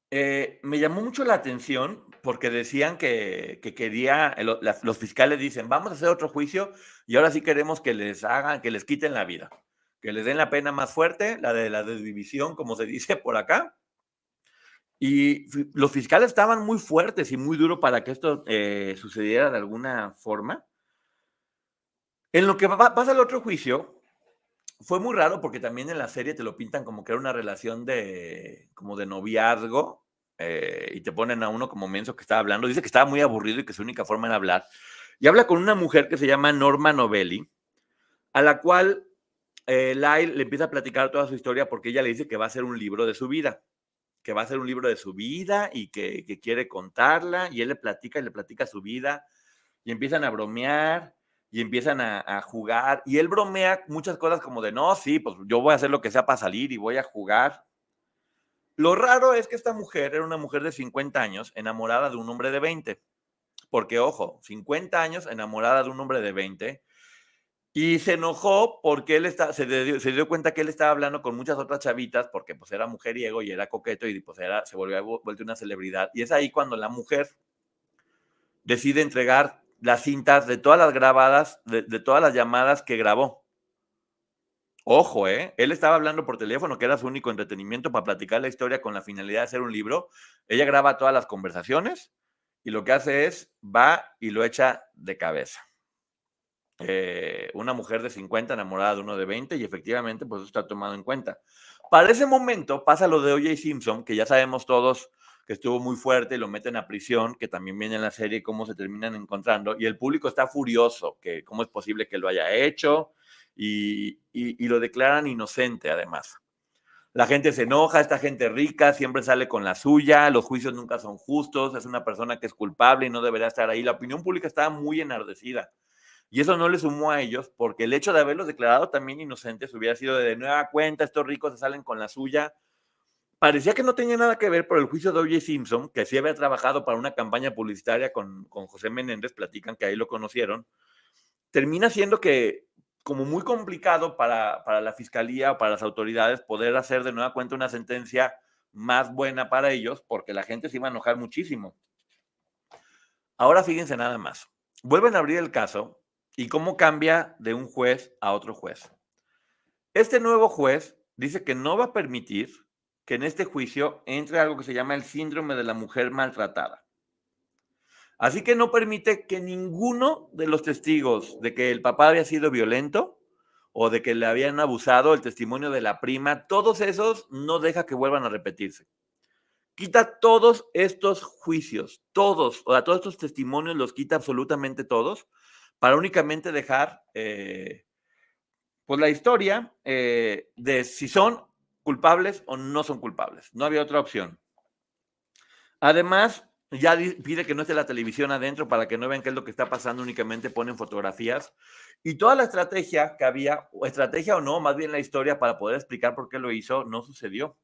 Me llamó mucho la atención porque decían que quería, los fiscales dicen, vamos a hacer otro juicio y ahora sí queremos que les hagan, que les quiten la vida, que les den la pena más fuerte, la de la división, como se dice por acá. Y los fiscales estaban muy fuertes y muy duros para que esto sucediera de alguna forma. En lo que pasa el otro juicio, fue muy raro porque también en la serie te lo pintan como que era una relación como de noviazgo, y te ponen a uno como menso que estaba hablando. Dice que estaba muy aburrido y que su única forma era hablar. Y habla con una mujer que se llama Norma Novelli, a la cual Lyle le empieza a platicar toda su historia porque ella le dice que va a hacer un libro de su vida, que va a hacer un libro de su vida y que quiere contarla, y él le platica su vida y empiezan a bromear y empiezan a jugar, y él bromea muchas cosas como de, no, sí, pues yo voy a hacer lo que sea para salir y voy a jugar. Lo raro es que esta mujer era una mujer de 50 años enamorada de un hombre de 20. Porque, ojo, 50 años enamorada de un hombre de 20. Y se enojó porque se dio cuenta que él estaba hablando con muchas otras chavitas porque pues era mujeriego y era coqueto y pues se vuelto una celebridad. Y es ahí cuando la mujer decide entregar las cintas de todas las grabadas, de todas las llamadas que grabó. Ojo, él estaba hablando por teléfono, que era su único entretenimiento para platicar la historia con la finalidad de hacer un libro. Ella graba todas las conversaciones y lo que hace es, va y lo echa de cabeza. Una mujer de 50 enamorada de uno de 20 y efectivamente pues eso está tomado en cuenta. Para ese momento pasa lo de O.J. Simpson, que ya sabemos todos que estuvo muy fuerte y lo meten a prisión, que también viene en la serie cómo se terminan encontrando, y el público está furioso, que cómo es posible que lo haya hecho, y lo declaran inocente además. La gente se enoja, esta gente rica siempre sale con la suya, los juicios nunca son justos, es una persona que es culpable y no debería estar ahí. La opinión pública estaba muy enardecida. Y eso no le sumó a ellos, porque el hecho de haberlos declarado también inocentes hubiera sido de nueva cuenta, estos ricos se salen con la suya. Parecía que no tenía nada que ver por el juicio de O.J. Simpson, que sí había trabajado para una campaña publicitaria con José Menéndez, platican que ahí lo conocieron. Termina siendo que como muy complicado para la fiscalía o para las autoridades poder hacer de nueva cuenta una sentencia más buena para ellos, porque la gente se iba a enojar muchísimo. Ahora fíjense nada más. Vuelven a abrir el caso y cómo cambia de un juez a otro juez. Este nuevo juez dice que no va a permitir que en este juicio entre algo que se llama el síndrome de la mujer maltratada. Así que no permite que ninguno de los testigos de que el papá había sido violento o de que le habían abusado, el testimonio de la prima, todos esos no deja que vuelvan a repetirse. Quita todos estos juicios, todos, o sea, todos estos testimonios los quita absolutamente todos, para únicamente dejar pues la historia de si son culpables o no son culpables. No había otra opción. Además, ya pide que no esté la televisión adentro para que no vean qué es lo que está pasando, únicamente ponen fotografías. Y toda la estrategia que había, o estrategia o no, más bien la historia para poder explicar por qué lo hizo, no sucedió.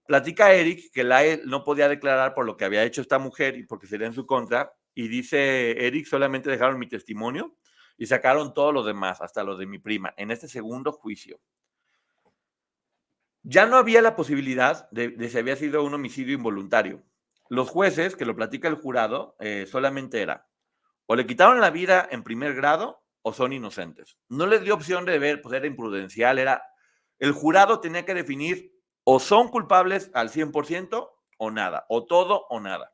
Platica Eric que Lyle no podía declarar por lo que había hecho esta mujer y porque sería en su contra. Y dice Eric, solamente dejaron mi testimonio y sacaron todo lo demás, hasta lo de mi prima, en este segundo juicio. Ya no había la posibilidad de si había sido un homicidio involuntario. Los jueces, que lo platica el jurado, solamente era, o le quitaron la vida en primer grado o son inocentes. No les dio opción de ver, pues era imprudencial, el jurado tenía que definir o son culpables al 100% o nada, o todo o nada.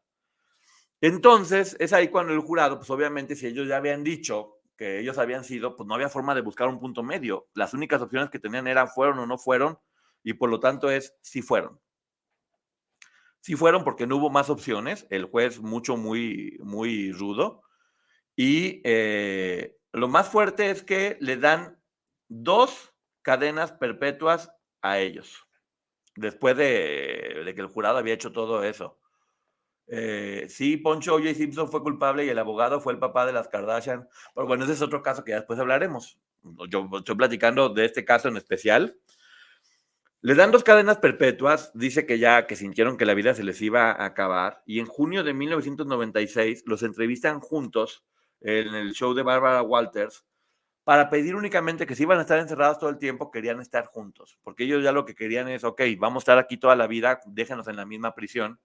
Entonces, es ahí cuando el jurado, pues obviamente si ellos ya habían dicho que ellos habían sido, pues no había forma de buscar un punto medio. Las únicas opciones que tenían eran fueron o no fueron, y por lo tanto es sí fueron. Sí fueron porque no hubo más opciones, el juez muy rudo, y lo más fuerte es que le dan 2 cadenas perpetuas a ellos, después de que el jurado había hecho todo eso. Sí, Poncho O.J. Simpson fue culpable y el abogado fue el papá de las Kardashian, pero bueno, ese es otro caso que ya después hablaremos. Yo estoy platicando de este caso en especial. Les dan 2 cadenas perpetuas, dice que ya que sintieron que la vida se les iba a acabar, y en junio de 1996 los entrevistan juntos en el show de Barbara Walters para pedir únicamente que si iban a estar encerrados todo el tiempo, querían estar juntos, porque ellos ya lo que querían es, ok, vamos a estar aquí toda la vida, déjenos en la misma prisión,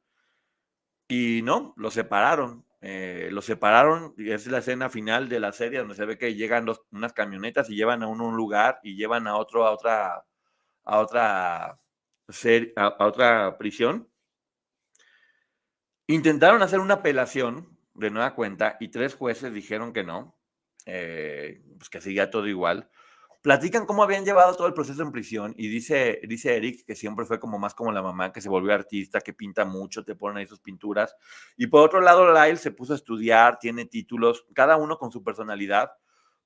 y no, los separaron, y es la escena final de la serie donde se ve que llegan unas camionetas y llevan a uno a un lugar y llevan a otro a otra prisión. Intentaron hacer una apelación de nueva cuenta y 3 jueces dijeron que no, pues que seguía todo igual. Platican cómo habían llevado todo el proceso en prisión y dice Eric que siempre fue como más como la mamá, que se volvió artista, que pinta mucho, te ponen ahí sus pinturas. Y por otro lado, Lyle se puso a estudiar, tiene títulos, cada uno con su personalidad,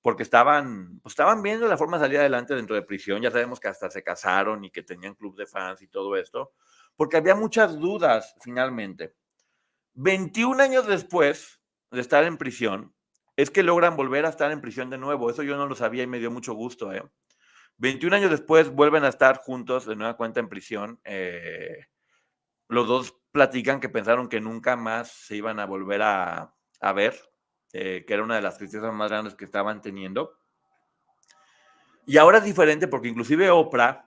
porque estaban viendo la forma de salir adelante dentro de prisión. Ya sabemos que hasta se casaron y que tenían club de fans y todo esto, porque había muchas dudas finalmente. 21 años después de estar en prisión, es que logran volver a estar en prisión de nuevo. Eso yo no lo sabía y me dio mucho gusto. 21 años después vuelven a estar juntos de nueva cuenta en prisión. Los dos platican que pensaron que nunca más se iban a volver a ver, que era una de las tristezas más grandes que estaban teniendo. Y ahora es diferente porque inclusive Oprah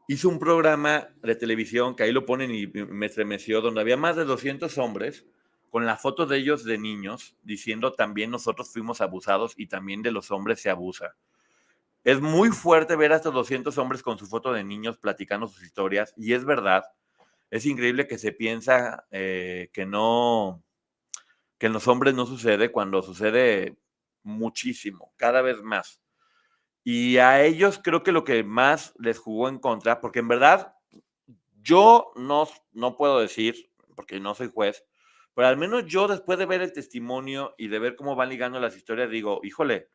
hizo un programa de televisión que ahí lo ponen y me estremeció, donde había más de 200 hombres con la foto de ellos de niños diciendo también nosotros fuimos abusados y también de los hombres se abusa. Es muy fuerte ver a estos 200 hombres con su foto de niños platicando sus historias y es verdad, es increíble que se piensa que en los hombres no sucede cuando sucede muchísimo, cada vez más. Y a ellos creo que lo que más les jugó en contra, porque en verdad yo no puedo decir, porque no soy juez, pero al menos yo después de ver el testimonio y de ver cómo van ligando las historias, digo, híjole,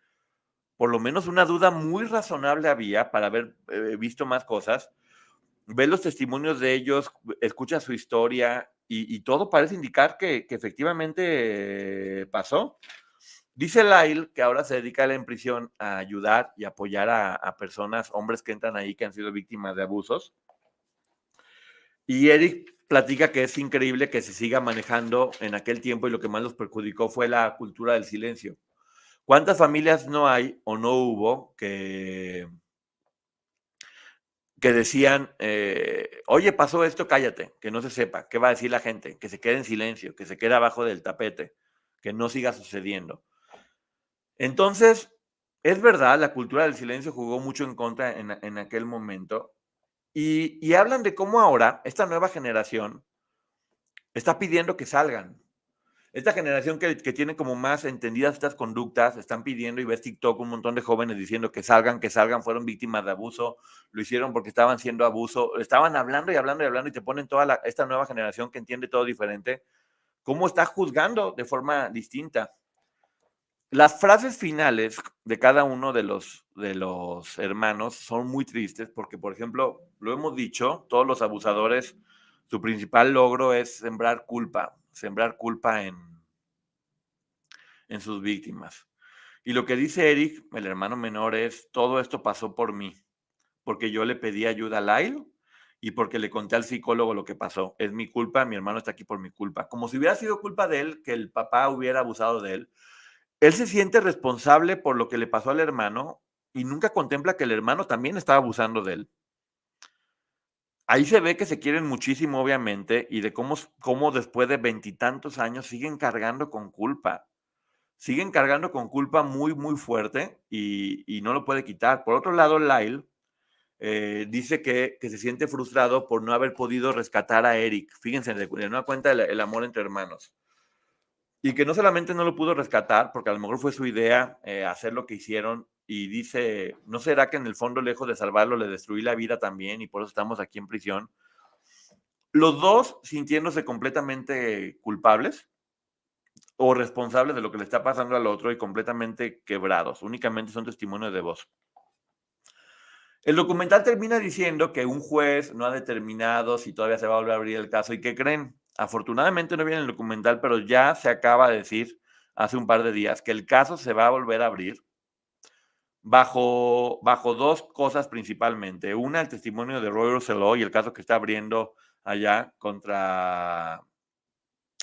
por lo menos una duda muy razonable había para haber visto más cosas. Ves los testimonios de ellos, escuchas su historia y todo parece indicar que efectivamente pasó. Dice Lyle que ahora se dedica a él en prisión a ayudar y apoyar a personas, hombres que entran ahí que han sido víctimas de abusos. Y Eric platica que es increíble que se siga manejando en aquel tiempo y lo que más los perjudicó fue la cultura del silencio. ¿Cuántas familias no hay o no hubo que decían, oye, pasó esto, cállate, que no se sepa, qué va a decir la gente, que se quede en silencio, que se quede abajo del tapete, que no siga sucediendo? Entonces, es verdad, la cultura del silencio jugó mucho en contra en aquel momento y hablan de cómo ahora esta nueva generación está pidiendo que salgan. Esta generación que tiene como más entendidas estas conductas, están pidiendo y ves TikTok un montón de jóvenes diciendo que salgan, fueron víctimas de abuso, lo hicieron porque estaban siendo abuso, estaban hablando y hablando y hablando y te ponen toda esta nueva generación que entiende todo diferente, cómo está juzgando de forma distinta. Las frases finales de cada uno de los hermanos son muy tristes porque, por ejemplo, lo hemos dicho, todos los abusadores, su principal logro es sembrar culpa en sus víctimas. Y lo que dice Eric, el hermano menor, es, todo esto pasó por mí, porque yo le pedí ayuda a Lyle y porque le conté al psicólogo lo que pasó. Es mi culpa, mi hermano está aquí por mi culpa. Como si hubiera sido culpa de él que el papá hubiera abusado de él. Él se siente responsable por lo que le pasó al hermano y nunca contempla que el hermano también estaba abusando de él. Ahí se ve que se quieren muchísimo, obviamente, y de cómo después de veintitantos años siguen cargando con culpa. Siguen cargando con culpa muy, muy fuerte y no lo puede quitar. Por otro lado, Lyle dice que se siente frustrado por no haber podido rescatar a Eric. Fíjense, de nueva cuenta el amor entre hermanos. Y que no solamente no lo pudo rescatar, porque a lo mejor fue su idea hacer lo que hicieron, y dice, ¿no será que en el fondo, lejos de salvarlo, le destruí la vida también y por eso estamos aquí en prisión? Los dos sintiéndose completamente culpables o responsables de lo que le está pasando al otro y completamente quebrados. Únicamente son testimonios de voz. El documental termina diciendo que un juez no ha determinado si todavía se va a volver a abrir el caso. ¿Y qué creen? Afortunadamente no viene el documental, pero ya se acaba de decir hace un par de días que el caso se va a volver a abrir bajo dos cosas principalmente. Una, el testimonio de Roy Rosselló y el caso que está abriendo allá contra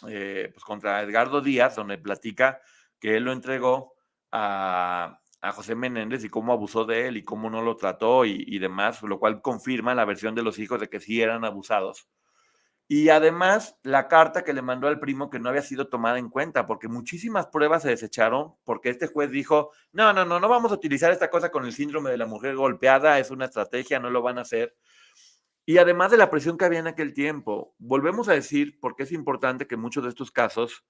Edgardo Díaz, donde platica que él lo entregó a José Menéndez y cómo abusó de él y cómo no lo trató y demás, lo cual confirma la versión de los hijos de que sí eran abusados. Y además, la carta que le mandó al primo que no había sido tomada en cuenta, porque muchísimas pruebas se desecharon, porque este juez dijo, no vamos a utilizar esta cosa con el síndrome de la mujer golpeada, es una estrategia, no lo van a hacer. Y además de la presión que había en aquel tiempo, volvemos a decir, porque es importante que muchos de estos casos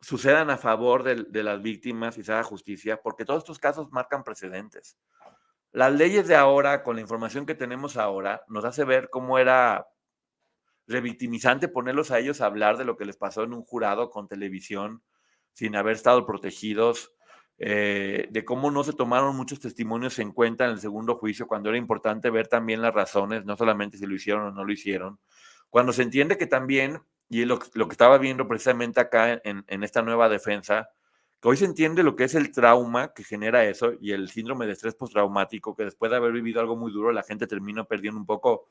sucedan a favor de las víctimas y se haga justicia, porque todos estos casos marcan precedentes. Las leyes de ahora, con la información que tenemos ahora, nos hace ver cómo era revictimizante ponerlos a ellos a hablar de lo que les pasó en un jurado con televisión, sin haber estado protegidos, de cómo no se tomaron muchos testimonios en cuenta en el segundo juicio, cuando era importante ver también las razones, no solamente si lo hicieron o no lo hicieron. Cuando se entiende que también, y lo que estaba viendo precisamente acá en esta nueva defensa, que hoy se entiende lo que es el trauma que genera eso y el síndrome de estrés postraumático, que después de haber vivido algo muy duro, la gente termina perdiendo un poco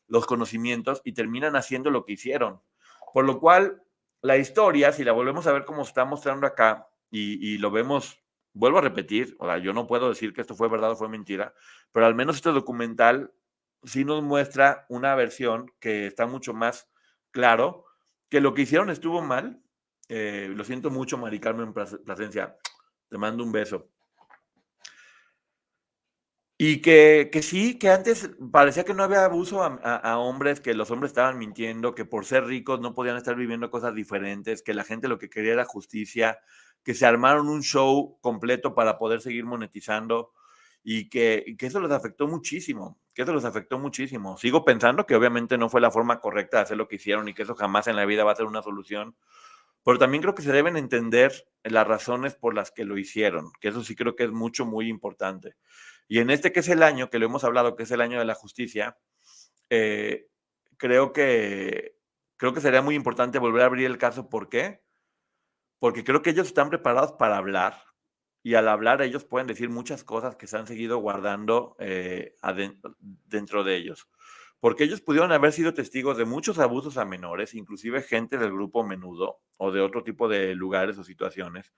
los conocimientos y terminan haciendo lo que hicieron. Por lo cual, la historia, si la volvemos a ver como está mostrando acá y lo vemos, vuelvo a repetir, o sea, yo no puedo decir que esto fue verdad o fue mentira, pero al menos este documental sí nos muestra una versión que está mucho más claro, que lo que hicieron estuvo mal. Lo siento mucho, Mari Carmen Plasencia, te mando un beso. Y que sí, que antes parecía que no había abuso a hombres, que los hombres estaban mintiendo, que por ser ricos no podían estar viviendo cosas diferentes, que la gente lo que quería era justicia, que se armaron un show completo para poder seguir monetizando y que eso los afectó muchísimo, que eso los afectó muchísimo. Sigo pensando que obviamente no fue la forma correcta de hacer lo que hicieron y que eso jamás en la vida va a ser una solución, pero también creo que se deben entender las razones por las que lo hicieron, que eso sí creo que es mucho, muy importante. Y en este que es el año, que lo hemos hablado, que es el año de la justicia, eh, creo que sería muy importante volver a abrir el caso. ¿Por qué? Porque creo que ellos están preparados para hablar y al hablar ellos pueden decir muchas cosas que se han seguido guardando dentro de ellos. Porque ellos pudieron haber sido testigos de muchos abusos a menores, inclusive gente del grupo Menudo o de otro tipo de lugares o situaciones,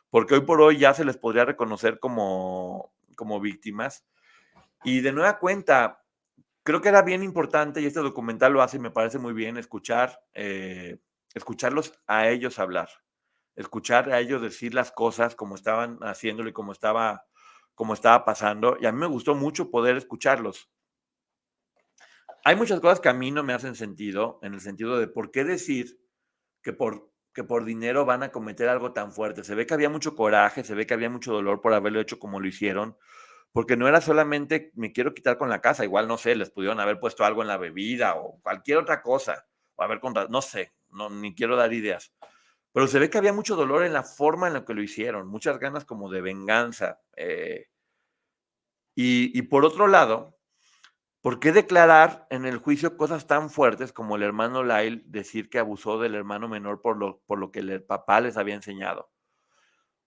porque hoy por hoy ya se les podría reconocer como víctimas. Y de nueva cuenta, creo que era bien importante, y este documental lo hace y me parece muy bien, escucharlos a ellos hablar, escuchar a ellos decir las cosas como estaban haciéndolo y como estaba pasando. Y a mí me gustó mucho poder escucharlos. Hay muchas cosas que a mí no me hacen sentido, en el sentido de por qué decir que por dinero van a cometer algo tan fuerte. Se ve que había mucho coraje, se ve que había mucho dolor por haberlo hecho como lo hicieron, porque no era solamente me quiero quitar con la casa, igual no sé, les pudieron haber puesto algo en la bebida o cualquier otra cosa, o haber contratado, no sé, no, ni quiero dar ideas, pero se ve que había mucho dolor en la forma en la que lo hicieron, muchas ganas como de venganza. Y por otro lado, ¿por qué declarar en el juicio cosas tan fuertes como el hermano Lyle decir que abusó del hermano menor por lo que el papá les había enseñado?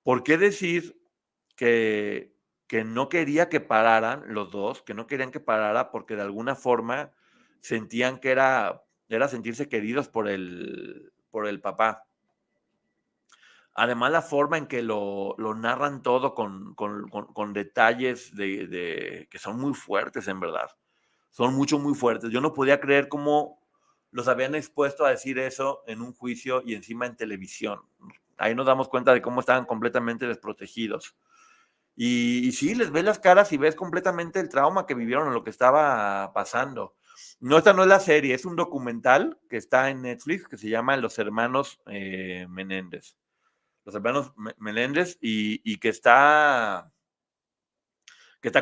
¿Por qué decir que no quería que pararan los dos, que no querían que parara porque de alguna forma sentían que era sentirse queridos por el papá? Además, la forma en que lo narran todo con detalles que son muy fuertes, en verdad. Son muy fuertes. Yo no podía creer cómo los habían expuesto a decir eso en un juicio y encima en televisión. Ahí nos damos cuenta de cómo estaban completamente desprotegidos. Y sí, les ves las caras y ves completamente el trauma que vivieron o lo que estaba pasando. No, esta no es la serie, es un documental que está en Netflix que se llama Los Hermanos Menéndez. Los Hermanos Menéndez y que está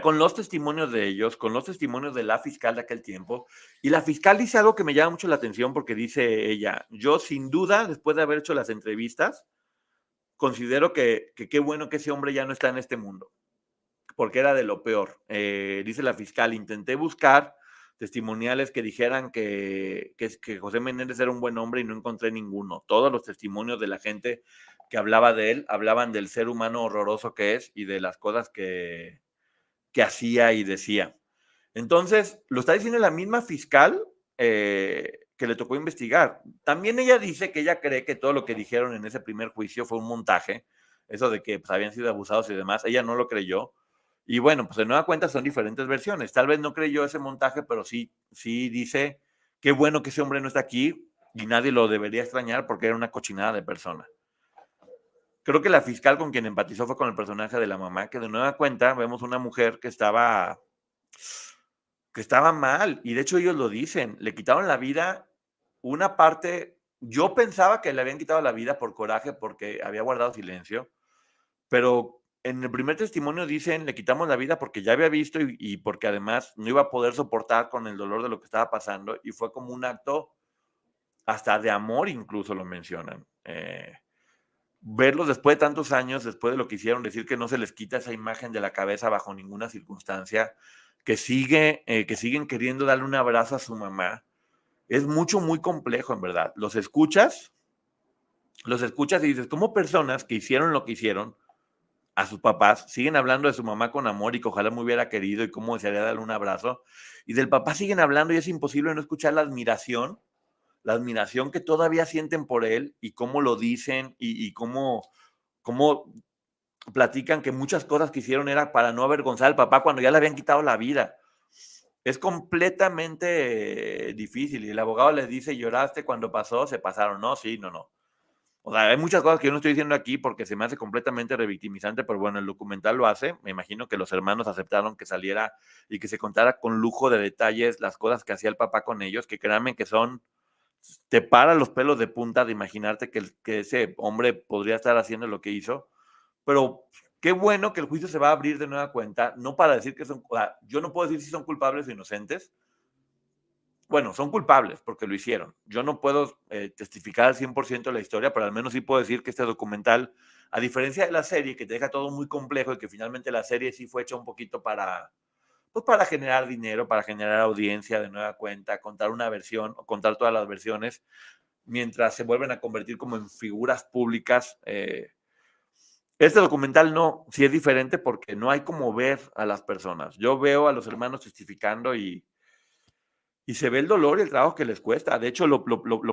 con los testimonios de ellos, con los testimonios de la fiscal de aquel tiempo. Y la fiscal dice algo que me llama mucho la atención porque dice ella, yo sin duda, después de haber hecho las entrevistas, considero que qué bueno que ese hombre ya no está en este mundo, porque era de lo peor. Dice la fiscal, intenté buscar testimoniales que dijeran que José Menéndez era un buen hombre y no encontré ninguno. Todos los testimonios de la gente que hablaba de él, hablaban del ser humano horroroso que es y de las cosas que hacía y decía. Entonces, lo está diciendo la misma fiscal que le tocó investigar. También ella dice que ella cree que todo lo que dijeron en ese primer juicio fue un montaje, eso de que pues, habían sido abusados y demás, ella no lo creyó. Y bueno, pues de nueva cuenta son diferentes versiones. Tal vez no creyó ese montaje, pero sí dice, qué bueno que ese hombre no está aquí y nadie lo debería extrañar porque era una cochinada de persona. Creo que la fiscal con quien empatizó fue con el personaje de la mamá, que de nueva cuenta vemos una mujer que estaba mal, y de hecho ellos lo dicen, le quitaron la vida una parte. Yo pensaba que le habían quitado la vida por coraje porque había guardado silencio, pero en el primer testimonio dicen, le quitamos la vida porque ya había visto y porque además no iba a poder soportar con el dolor de lo que estaba pasando, y fue como un acto hasta de amor, incluso lo mencionan. Verlos después de tantos años, después de lo que hicieron, decir que no se les quita esa imagen de la cabeza bajo ninguna circunstancia, que siguen queriendo darle un abrazo a su mamá, es muy complejo, en verdad. Los escuchas y dices, ¿cómo personas que hicieron lo que hicieron a sus papás, siguen hablando de su mamá con amor y que ojalá me hubiera querido y cómo desearía darle un abrazo, y del papá siguen hablando y es imposible no escuchar la admiración que todavía sienten por él y cómo lo dicen y cómo platican que muchas cosas que hicieron era para no avergonzar al papá cuando ya le habían quitado la vida. Es completamente difícil y el abogado les dice, lloraste cuando pasó, se pasaron, no, sí, no, no. O sea, hay muchas cosas que yo no estoy diciendo aquí porque se me hace completamente revictimizante, pero bueno, el documental lo hace. Me imagino que los hermanos aceptaron que saliera y que se contara con lujo de detalles las cosas que hacía el papá con ellos, que créanme que te para los pelos de punta de imaginarte que ese hombre podría estar haciendo lo que hizo. Pero qué bueno que el juicio se va a abrir de nueva cuenta, no para decir que son, o sea, yo no puedo decir si son culpables o inocentes. Bueno, son culpables porque lo hicieron. Yo no puedo testificar al 100% de la historia, pero al menos sí puedo decir que este documental, a diferencia de la serie, que te deja todo muy complejo y que finalmente la serie sí fue hecha un poquito pues para generar dinero, para generar audiencia de nueva cuenta, contar una versión o contar todas las versiones, mientras se vuelven a convertir como en figuras públicas. Este documental no, sí es diferente porque no hay como ver a las personas. Yo veo a los hermanos testificando y se ve el dolor y el trabajo que les cuesta. De hecho, lo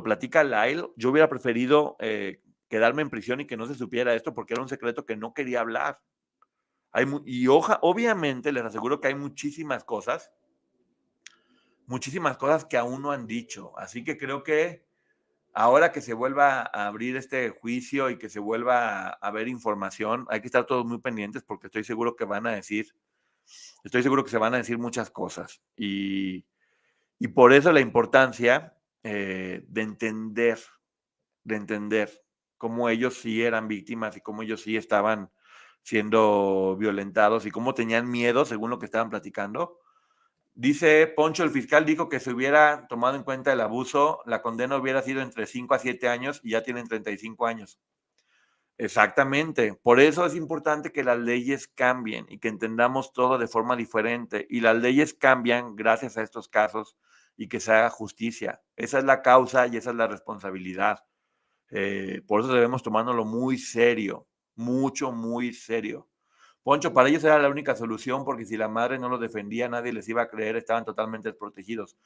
platica Lyle. Yo hubiera preferido quedarme en prisión y que no se supiera esto porque era un secreto que no quería hablar. Obviamente les aseguro que hay muchísimas cosas que aún no han dicho. Así que creo que ahora que se vuelva a abrir este juicio y que se vuelva a ver información, hay que estar todos muy pendientes porque estoy seguro que se van a decir muchas cosas. Y por eso la importancia de entender cómo ellos sí eran víctimas y cómo ellos sí estaban siendo violentados y cómo tenían miedo según lo que estaban platicando. Dice Poncho, el fiscal dijo que se hubiera tomado en cuenta el abuso, la condena hubiera sido entre 5 a 7 años y ya tienen 35 años. Exactamente. Por eso es importante que las leyes cambien y que entendamos todo de forma diferente. Y las leyes cambian gracias a estos casos y que se haga justicia. Esa es la causa y esa es la responsabilidad. Por eso debemos tomárnoslo muy serio, mucho, muy serio. Poncho, para ellos era la única solución porque si la madre no los defendía, nadie les iba a creer, estaban totalmente desprotegidos.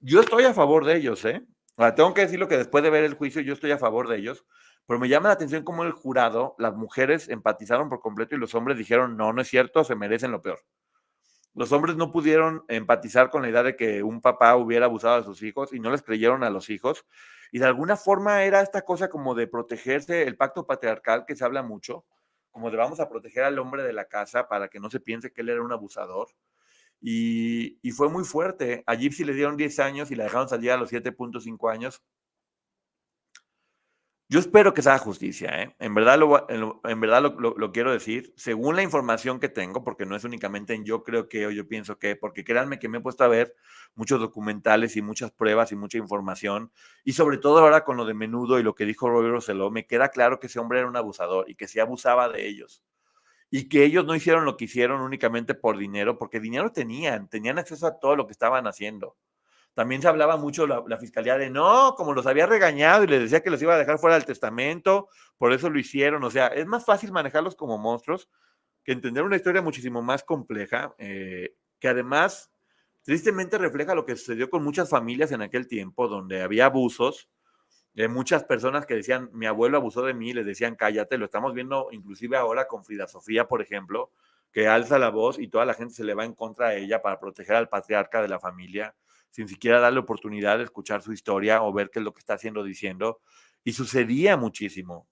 Yo estoy a favor de ellos, ¿eh? Ahora, tengo que decirlo que después de ver el juicio, yo estoy a favor de ellos, pero me llama la atención cómo el jurado, las mujeres empatizaron por completo y los hombres dijeron, no, no es cierto, se merecen lo peor. Los hombres no pudieron empatizar con la idea de que un papá hubiera abusado de sus hijos y no les creyeron a los hijos. Y de alguna forma era esta cosa como de protegerse, el pacto patriarcal que se habla mucho, como de vamos a proteger al hombre de la casa para que no se piense que él era un abusador. Y fue muy fuerte. A Gypsy le dieron 10 años y la dejaron salir a los 7.5 años. Yo espero que se haga justicia, ¿eh? En verdad, en verdad lo quiero decir, según la información que tengo, porque no es únicamente en yo creo que o yo pienso que, porque créanme que me he puesto a ver muchos documentales y muchas pruebas y mucha información, y sobre todo ahora con lo de Menudo y lo que dijo Robbie Rosselló, me queda claro que ese hombre era un abusador y que sí abusaba de ellos. Y que ellos no hicieron lo que hicieron únicamente por dinero, porque dinero tenían acceso a todo lo que estaban haciendo. También se hablaba mucho la fiscalía de no, como los había regañado y les decía que los iba a dejar fuera del testamento, por eso lo hicieron. O sea, es más fácil manejarlos como monstruos que entender una historia muchísimo más compleja, que además tristemente refleja lo que sucedió con muchas familias en aquel tiempo, donde había abusos, de muchas personas que decían, mi abuelo abusó de mí, les decían, cállate, lo estamos viendo inclusive ahora con Frida Sofía, por ejemplo, que alza la voz y toda la gente se le va en contra de ella para proteger al patriarca de la familia, sin siquiera darle oportunidad de escuchar su historia o ver qué es lo que está haciendo diciendo. Y sucedía muchísimo.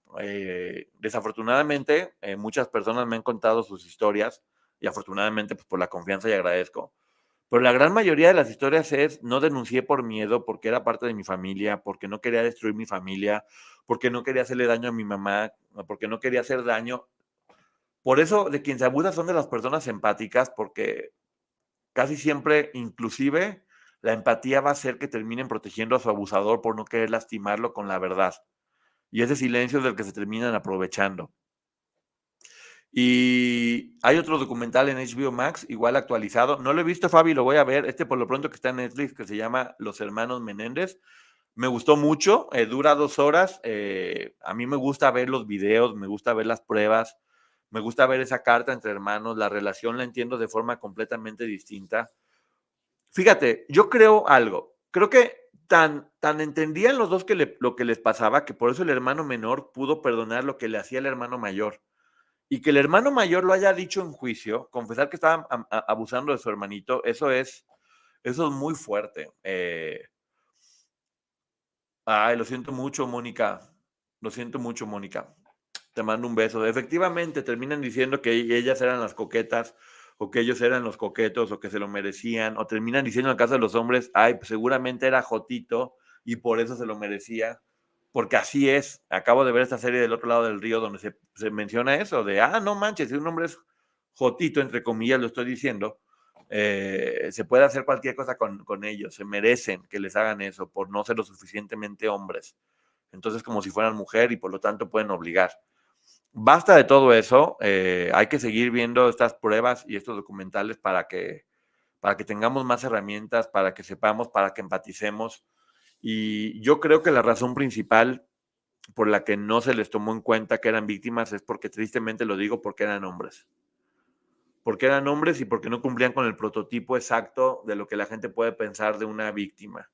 Desafortunadamente, muchas personas me han contado sus historias y afortunadamente pues, por la confianza y agradezco. Pero la gran mayoría de las historias es, no denuncié por miedo, porque era parte de mi familia, porque no quería destruir mi familia, porque no quería hacerle daño a mi mamá, porque no quería hacer daño. Por eso, de quien se abusa son de las personas empáticas, porque casi siempre, inclusive, la empatía va a hacer que terminen protegiendo a su abusador por no querer lastimarlo con la verdad. Y ese silencio es del que se terminan aprovechando. Y hay otro documental en HBO Max, igual actualizado. No lo he visto, Fabi, lo voy a ver. Por lo pronto que está en Netflix, que se llama Los Hermanos Menéndez. Me gustó mucho, dura 2 horas. A mí me gusta ver los videos, me gusta ver las pruebas, Me gusta ver esa carta entre hermanos, la relación la entiendo de forma completamente distinta. Fíjate, yo creo algo, creo que tan entendían los dos lo que les pasaba, que por eso el hermano menor pudo perdonar lo que le hacía el hermano mayor. Y que el hermano mayor lo haya dicho en juicio, confesar que estaba abusando de su hermanito, eso es muy fuerte. Ay, lo siento mucho, Mónica. Lo siento mucho, Mónica. Te mando un beso. Efectivamente, terminan diciendo que ellas eran las coquetas, o que ellos eran los coquetos, o que se lo merecían, o terminan diciendo en el caso de los hombres, ay, pues seguramente era Jotito y por eso se lo merecía, porque así es. Acabo de ver esta serie del otro lado del río donde se menciona eso, de, no manches, si un hombre es Jotito, entre comillas, lo estoy diciendo, se puede hacer cualquier cosa con ellos, se merecen que les hagan eso por no ser lo suficientemente hombres. Entonces, como si fueran mujer y por lo tanto pueden obligar. Basta de todo eso, hay que seguir viendo estas pruebas y estos documentales para que tengamos más herramientas, para que sepamos, para que empaticemos. Y yo creo que la razón principal por la que no se les tomó en cuenta que eran víctimas es porque, tristemente lo digo, porque eran hombres. Porque eran hombres y porque no cumplían con el prototipo exacto de lo que la gente puede pensar de una víctima.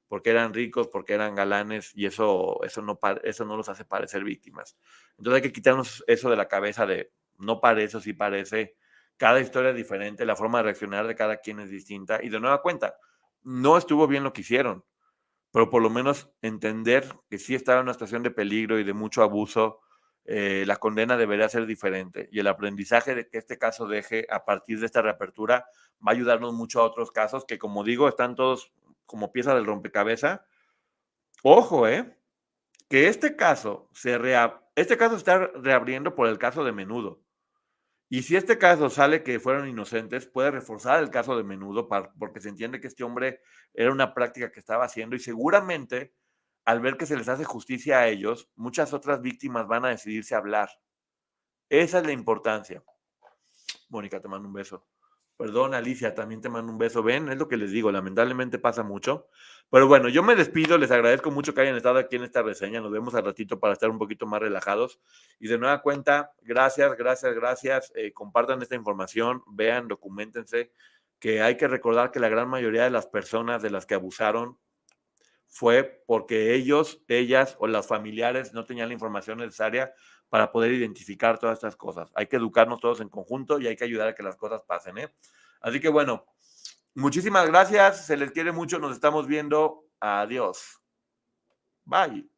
Porque eran ricos, porque eran galanes, y eso no los hace parecer víctimas. Entonces hay que quitarnos eso de la cabeza de no parece o sí parece. Cada historia es diferente, la forma de reaccionar de cada quien es distinta. Y de nueva cuenta, no estuvo bien lo que hicieron, pero por lo menos entender que sí estaba en una situación de peligro y de mucho abuso, la condena debería ser diferente. Y el aprendizaje de que este caso deje a partir de esta reapertura va a ayudarnos mucho a otros casos que, como digo, están todos como pieza del rompecabezas. Ojo, que este caso está reabriendo por el caso de Menudo. Y si este caso sale que fueron inocentes, puede reforzar el caso de Menudo porque se entiende que este hombre era una práctica que estaba haciendo y seguramente al ver que se les hace justicia a ellos, muchas otras víctimas van a decidirse a hablar. Esa es la importancia. Mónica, te mando un beso. Perdón, Alicia, también te mando un beso. Ven, es lo que les digo, lamentablemente pasa mucho. Pero bueno, yo me despido, les agradezco mucho que hayan estado aquí en esta reseña. Nos vemos al ratito para estar un poquito más relajados. Y de nueva cuenta, gracias. Compartan esta información, vean, documentense, que hay que recordar que la gran mayoría de las personas de las que abusaron fue porque ellos, ellas o los familiares no tenían la información necesaria para poder identificar todas estas cosas. Hay que educarnos todos en conjunto y hay que ayudar a que las cosas pasen, ¿eh? Así que bueno, muchísimas gracias, se les quiere mucho, nos estamos viendo. Adiós. Bye.